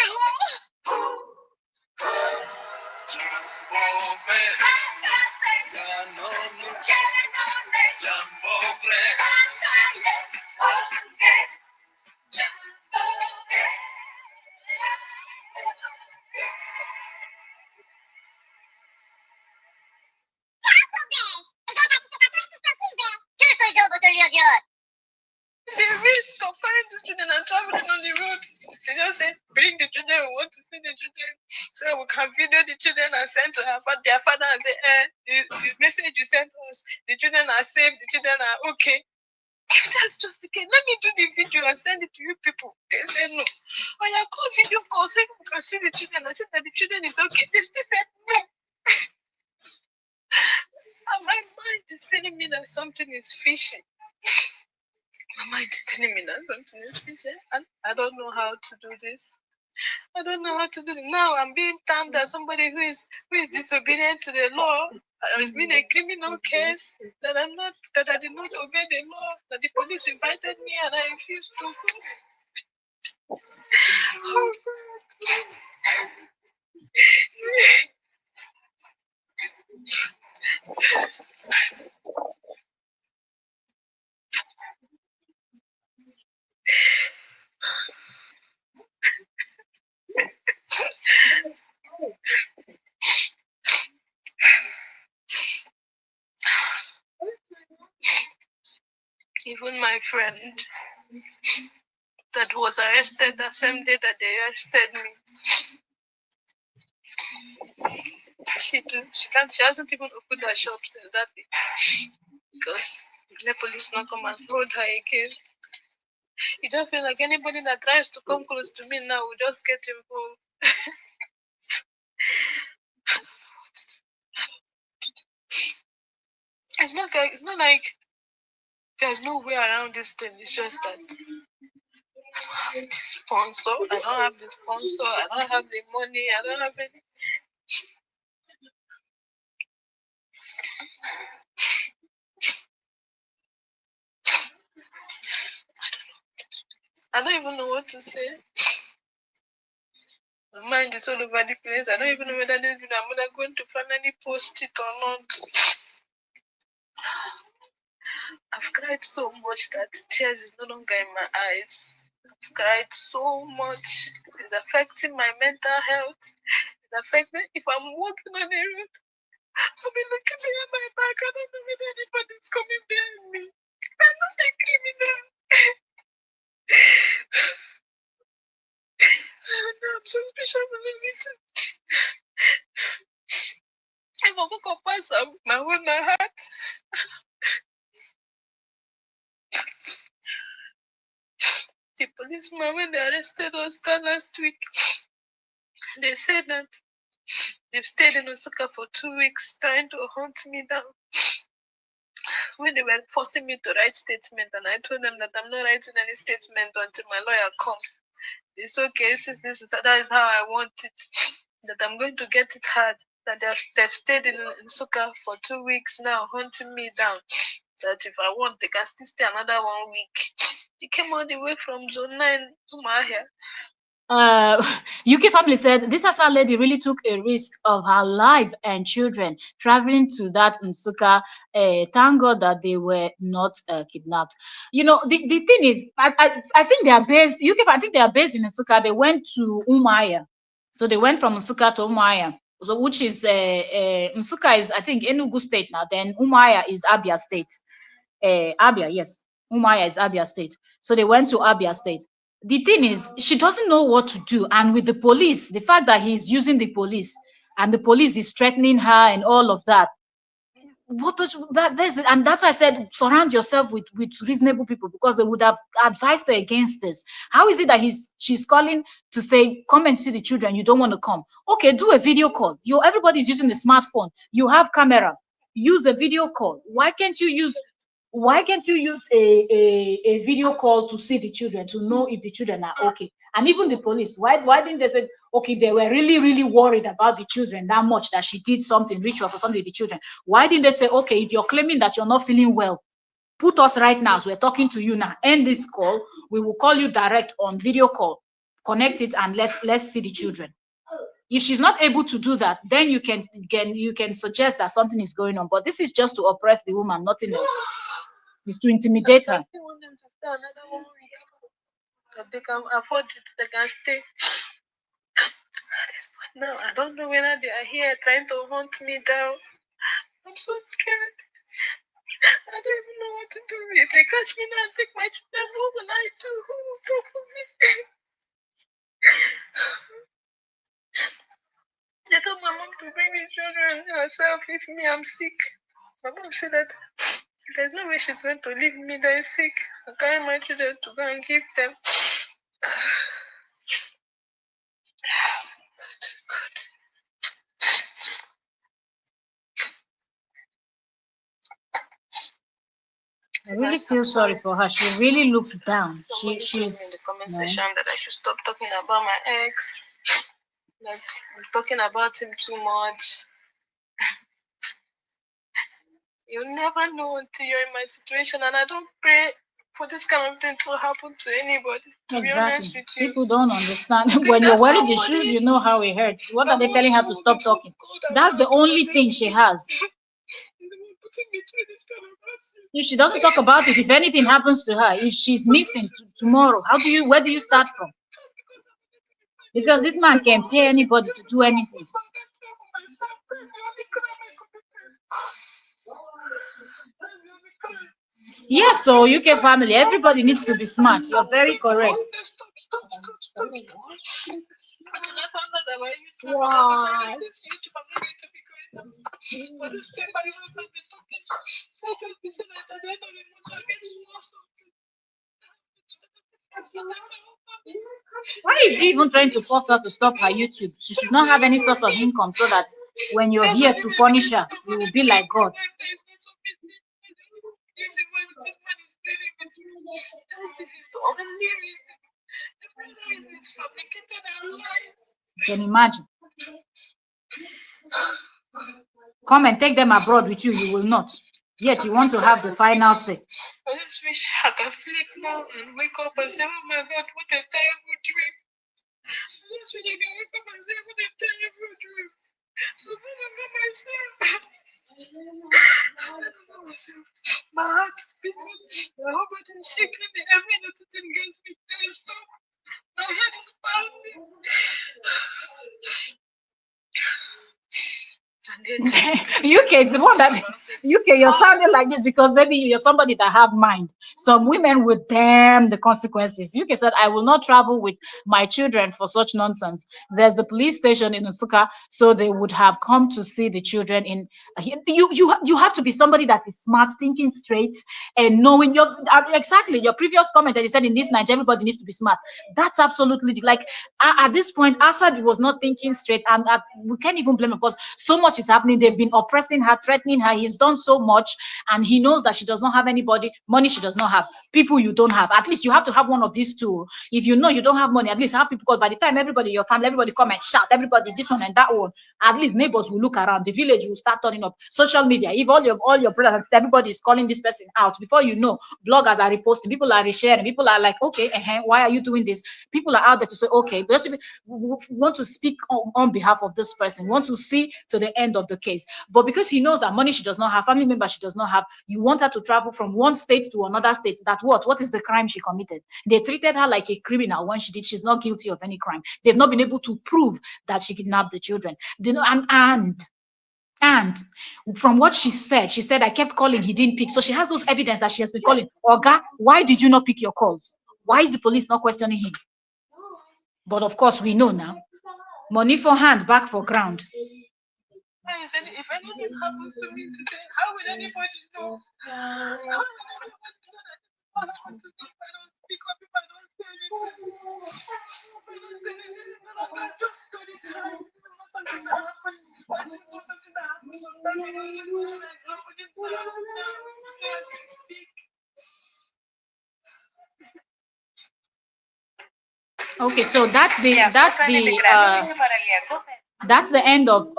Εγώ. The risk of carrying the children and traveling on the road. They just said, bring the children, we want to see the children. So we can video the children and send to their father and say, the message you sent us, the children are safe, the children are okay. If that's just the case, let me do the video and send it to you people. They say no. Oh yeah, call video call so you can see the children and say that the children is okay. They still said no. And my mind is telling me that something is fishy. My mind is telling me that something is fishy. And I don't know how to do this. I don't know how to do it. Now I'm being termed as somebody who is disobedient to the law. It's been a criminal case that I did not obey the law, that the police invited me and I refused to go. Oh God, please. Even my friend that was arrested the same day that they arrested me, she hasn't even opened her shop since that day because the police not come and hold her again. You don't feel like anybody that tries to come close to me now will just get involved. It's not like there's no way around this thing. It's just that sponsor. I don't have the sponsor. I don't have the money. I don't have any. I don't even know what to say. My mind is all over the place. I don't even know whether this video I'm going to finally post it or not. I've cried so much that tears is no longer in my eyes. I've cried so much. It's affecting my mental health. It's affecting if I'm walking on the road. I'll be looking at my back. I don't know whether anybody's coming behind me. I'm not a criminal. I'm suspicious of everything. If I woke up past my own heart. The policeman, when they arrested us last week, they said that they've stayed in Osaka for 2 weeks trying to hunt me down. When they were forcing me to write statement, and I told them that I'm not writing any statement until my lawyer comes. It's okay, since that is how I want it, that I'm going to get it hard, that they've stayed in Osaka for 2 weeks now, hunting me down, that if I want, they can still stay another 1 week. They came all the way from Zone 9 to Mahia. UK family said this Asa lady really took a risk of her life and children traveling to that Nsuka. Thank God that they were not kidnapped. You know, the thing is, I think they are based, UK, I think they are based in Nsuka. They went to Umaya. So they went from Nsuka to Umaya. So which is, Nsuka is, I think, Enugu State now. Then Umaya is Abia State. Abia, yes. Umaya is Abia State. So they went to Abia State. The thing is, she doesn't know what to do. And with the police, the fact that he's using the police and the police is threatening her and all of that, what does that there's and that's why I said surround yourself with reasonable people, because they would have advised her against this. How is it that she's calling to say come and see the children, you don't want to come? Okay, do a video call. Everybody's using the smartphone, you have camera, use a video call. Why can't you use a video call to see the children, to know if the children are okay? And even the police, why didn't they say, okay, they were really, really worried about the children that much that she did something rituals or something with the children? Why didn't they say, okay, if you're claiming that you're not feeling well, put us right now, so we're talking to you now, end this call, we will call you direct on video call, connect it, and let's see the children. If she's not able to do that, then you can suggest that something is going on. But this is just to oppress the woman, nothing else. It's to intimidate her. I still want them to stay another 1 week. That they can afford it, they can stay. Now I don't know whether they are here trying to hunt me down. I'm so scared. I don't even know what to do. If they catch me now and take my children, what will I do? Who will talk for me? They told my mom to bring the children herself if me I'm sick. My mom said that there's no way she's going to leave me there sick. I carry my children to go and give them. I really feel sorry for her. She really looks down. She's in the comment section that I should stop talking about my ex. Like I'm talking about him too much. You never know until you're in my situation, and I don't pray for this kind of thing to happen to anybody. To be honest Exactly. with you, People don't understand. When you're wearing the shoes, you know how it hurts. What are they telling her to stop talking? That's the only thing she has. If she doesn't talk about it, if anything happens to her, if she's missing tomorrow, where do you start from? Because this man can pay anybody to do anything. Yes, so UK family, everybody needs to be smart. You're very correct. Why? Why is he even trying to force her to stop her YouTube? She should not have any source of income, so that when you're here to punish her, you will be like God. It's fabricated and lies. Can imagine. Come and take them abroad with you, you will not. Yet you want to have the final say. I just wish I can sleep now and wake up and say, oh my God, what a terrible dream. I just wish I can wake up and say, what a terrible dream. I don't know myself. I don't know myself. My heart's beating. My whole body is shaking. Every little thing gets me tensed up. My head is pounding. UK is the one that UK, you're sounding like this because maybe you're somebody that have mind. Some women would damn the consequences. UK said, I will not travel with my children for such nonsense. There's a police station in Usuka, so they would have come to see the children in you have to be somebody that is smart, thinking straight, and knowing your exactly your previous comment that you said in this night, everybody needs to be smart. That's absolutely like at this point, Assad was not thinking straight, and we can't even blame him because so much is happening. They've been oppressing her, threatening her. He's done so much, and he knows that she does not have anybody, money she does not have, people you don't have. At least you have to have one of these two. If you know you don't have money, at least have people, because by the time everybody, your family, everybody come and shout, everybody this one and that one, at least neighbors will look around, the village will start turning up, social media, if all your brothers, everybody is calling this person out, before you know, bloggers are reposting, people are resharing, people are like, okay, why are you doing this? People are out there to say, okay, because we want to speak on behalf of this person, want to see to the end of the case. But because he knows that money she does not have, family members she does not have, you want her to travel from one state to another state. That what is the crime she committed? They treated her like a criminal when she's not guilty of any crime. They've not been able to prove that she kidnapped the children. They know, and from what she said, I kept calling, he didn't pick. So she has those evidence that she has been calling. Oga, why did you not pick your calls? Why is the police not questioning him? But of course, we know now. Money for hand, back for ground. I said, if anything happens to me today, how will anybody know? How will anybody know that what I want to do if I don't speak up, if I don't say anything? If I don't say anything, none of that just story time. It's not something that happens. It's not something that happens sometimes. You don't get to know that it's happening now. As we speak. Okay, so that's the end of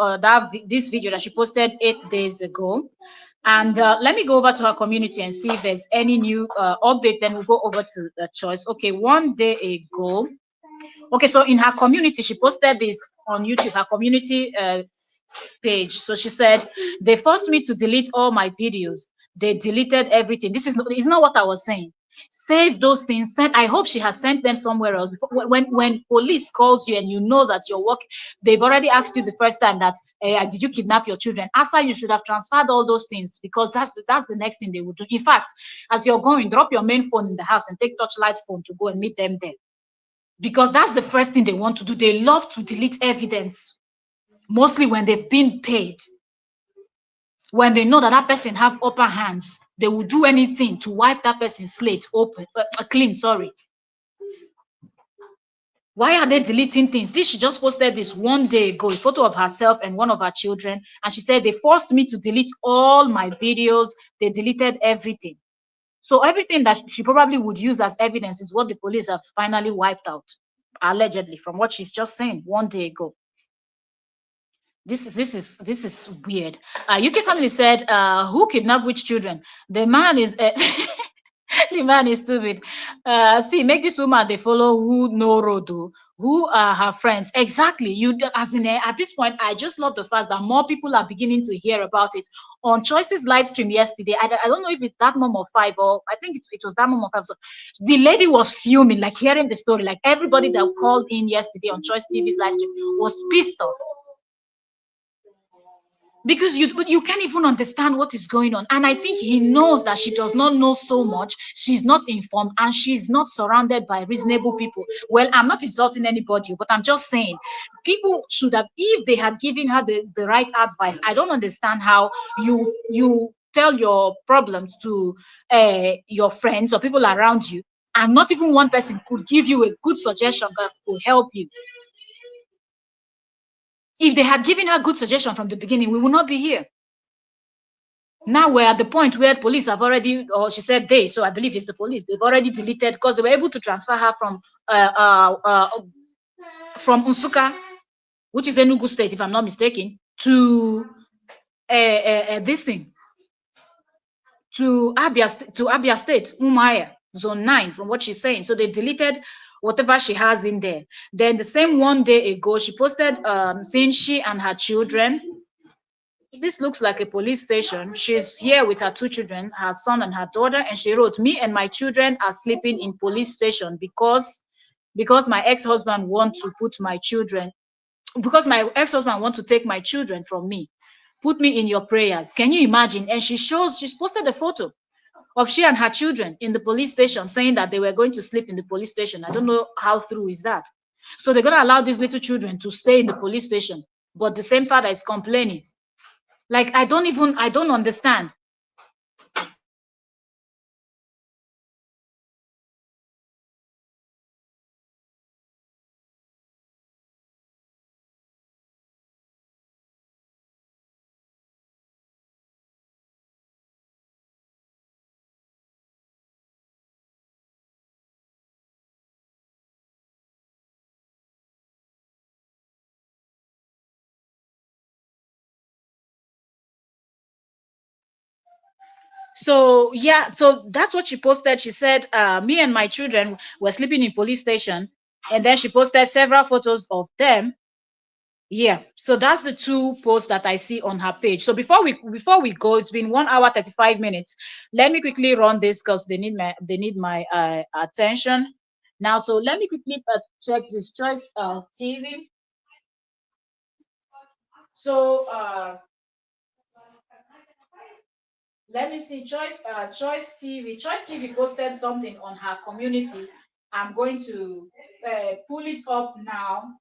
this video that she posted 8 days ago. And let me go over to her community and see if there's any new update. Then we'll go over to the choice. Okay, 1 day ago. Okay, so in her community, she posted this on YouTube, her community page. So she said, they forced me to delete all my videos. They deleted everything. This is not what I was saying. Save those things. I hope she has sent them somewhere else. When police calls you and you know that your work, they've already asked you the first time that did you kidnap your children? Asa, you should have transferred all those things, because that's the next thing they would do. In fact, as you're going, drop your main phone in the house and take Torchlight phone to go and meet them there, because that's the first thing they want to do. They love to delete evidence, mostly when they've been paid. When they know that that person have upper hands, they will do anything to wipe that person's slate clean. Sorry. Why are they deleting things? She just posted this 1 day ago, a photo of herself and one of her children, and she said they forced me to delete all my videos. They deleted everything. So everything that she probably would use as evidence is what the police have finally wiped out, allegedly, from what she's just saying 1 day ago. This is weird. UK family said, who kidnapped which children? The man is the man is stupid. See, make this woman they follow who know road, who are her friends. Exactly. You as in at this point, I just love the fact that more people are beginning to hear about it. On Choice's live stream yesterday, I don't know if it's that mom of 5, or I think it was that mom of 5. So the lady was fuming, like hearing the story. Like everybody that called in yesterday on Choice TV's live stream was pissed off, because you can't even understand what is going on. And I think he knows that she does not know so much, she's not informed, and she's not surrounded by reasonable people. Well, I'm not insulting anybody, but I'm just saying people should have, if they had given her the right advice. I don't understand how you tell your problems to your friends or people around you, and not even one person could give you a good suggestion that could help you. If they had given her good suggestion from the beginning, we would not be here. Now we're at the point where police have already, or she said they, so I believe it's the police. They've already deleted because they were able to transfer her from Unsuka, which is Enugu State, if I'm not mistaken, to this thing, to Abia State, Umaya, Zone 9, from what she's saying. So they deleted whatever she has in there. Then the same one day ago, she posted saying she and her children. This looks like a police station. She's here with her two children, her son and her daughter, and she wrote, "Me and my children are sleeping in police station because my ex-husband wants to put my children because my ex-husband wants to take my children from me. Put me in your prayers." Can you imagine? And she's posted a photo of she and her children in the police station saying that they were going to sleep in the police station. I don't know how true is that. So they're going to allow these little children to stay in the police station, but the same father is complaining. Like, I don't understand. So yeah, so that's what she posted. She said, me and my children were sleeping in police station, and then she posted several photos of them. Yeah, so that's the two posts that I see on her page. So before we go, it's been 1 hour 35 minutes. Let me quickly run this because they need my attention now. So let me quickly check this Choice TV. So let me see. Choice TV posted something on her community. I'm going to pull it up now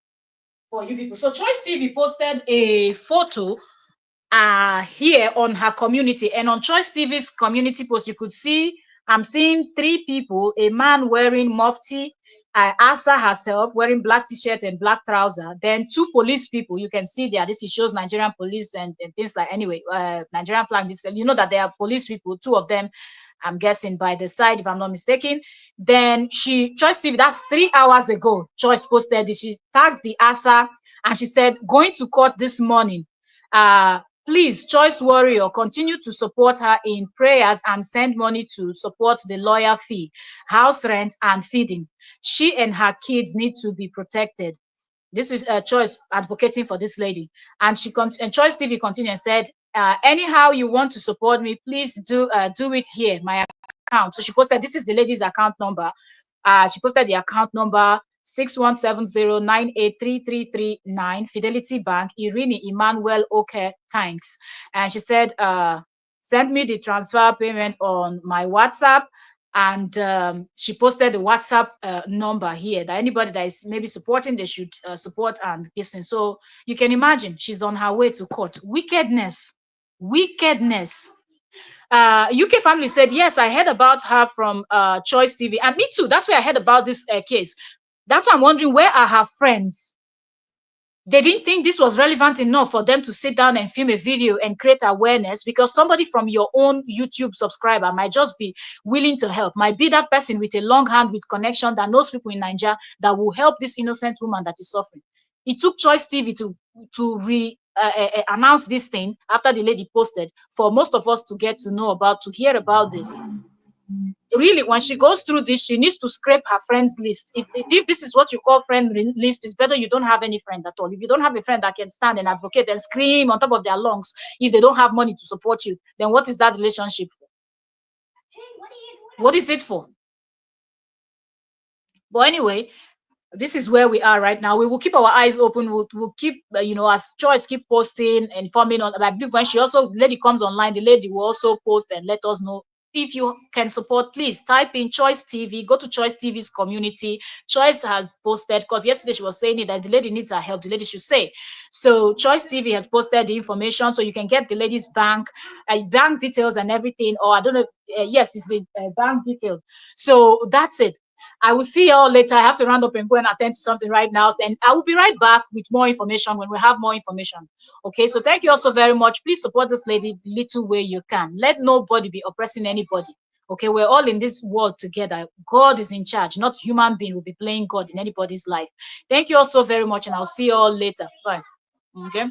for you people. So Choice TV posted a photo here on her community, and on Choice TV's community post, you could see I'm seeing three people: a man wearing mufti, Asa herself wearing black t-shirt and black trouser, then two police people. You can see there, this shows Nigerian police and things like, anyway, Nigerian flag. This, you know that there are police people, two of them, I'm guessing, by the side, if I'm not mistaken. Then Choice TV, that's 3 hours ago, Choice posted this. She tagged the Asa and she said, "Going to court this morning. Please, Choice Warrior, continue to support her in prayers and send money to support the lawyer fee, house rent, and feeding. She and her kids need to be protected." This is Choice advocating for this lady. And and Choice TV continued and said, "Anyhow you want to support me, please do it here, my account." So she posted, this is the lady's account number. She posted the account number 6170983339, Fidelity Bank, Irini Emmanuel Oke, thanks. And she said, "Send me the transfer payment on my WhatsApp." And she posted the WhatsApp number here that anybody that is maybe supporting, they should support and listen. So you can imagine she's on her way to court. Wickedness. UK family said, "Yes, I heard about her from Choice TV." And me too. That's where I heard about this case. That's why I'm wondering, where are her friends? They didn't think this was relevant enough for them to sit down and film a video and create awareness, because somebody from your own YouTube subscriber might just be willing to help, might be that person with a long hand with connection that knows people in Nigeria that will help this innocent woman that is suffering. It took Choice TV to announce this thing after the lady posted, for most of us to get to know about, to hear about this. Really, when she goes through this, she needs to scrape her friends list. If this is what you call friend list, it's better you don't have any friend at all. If you don't have a friend that can stand and advocate and scream on top of their lungs if they don't have money to support you, then what is that relationship for? What is it for? But anyway, this is where we are right now. We will keep our eyes open. We'll keep, as Choice keep posting, informing on. I believe when she also, the lady comes online, the lady will also post and let us know. If you can support, please type in Choice TV. Go to Choice TV's community. Choice has posted, because yesterday she was saying it, that the lady needs her help. The lady should say. So Choice TV has posted the information, so you can get the lady's bank details and everything. Or I don't know. Yes, it's the bank details. So that's it. I will see you all later. I have to round up and go and attend to something right now. Then I will be right back with more information when we have more information. Okay, so thank you also very much. Please support this lady the little way you can. Let nobody be oppressing anybody. Okay, we're all in this world together. God is in charge, not human being will be playing God in anybody's life. Thank you all so very much, and I'll see you all later. Bye. Okay.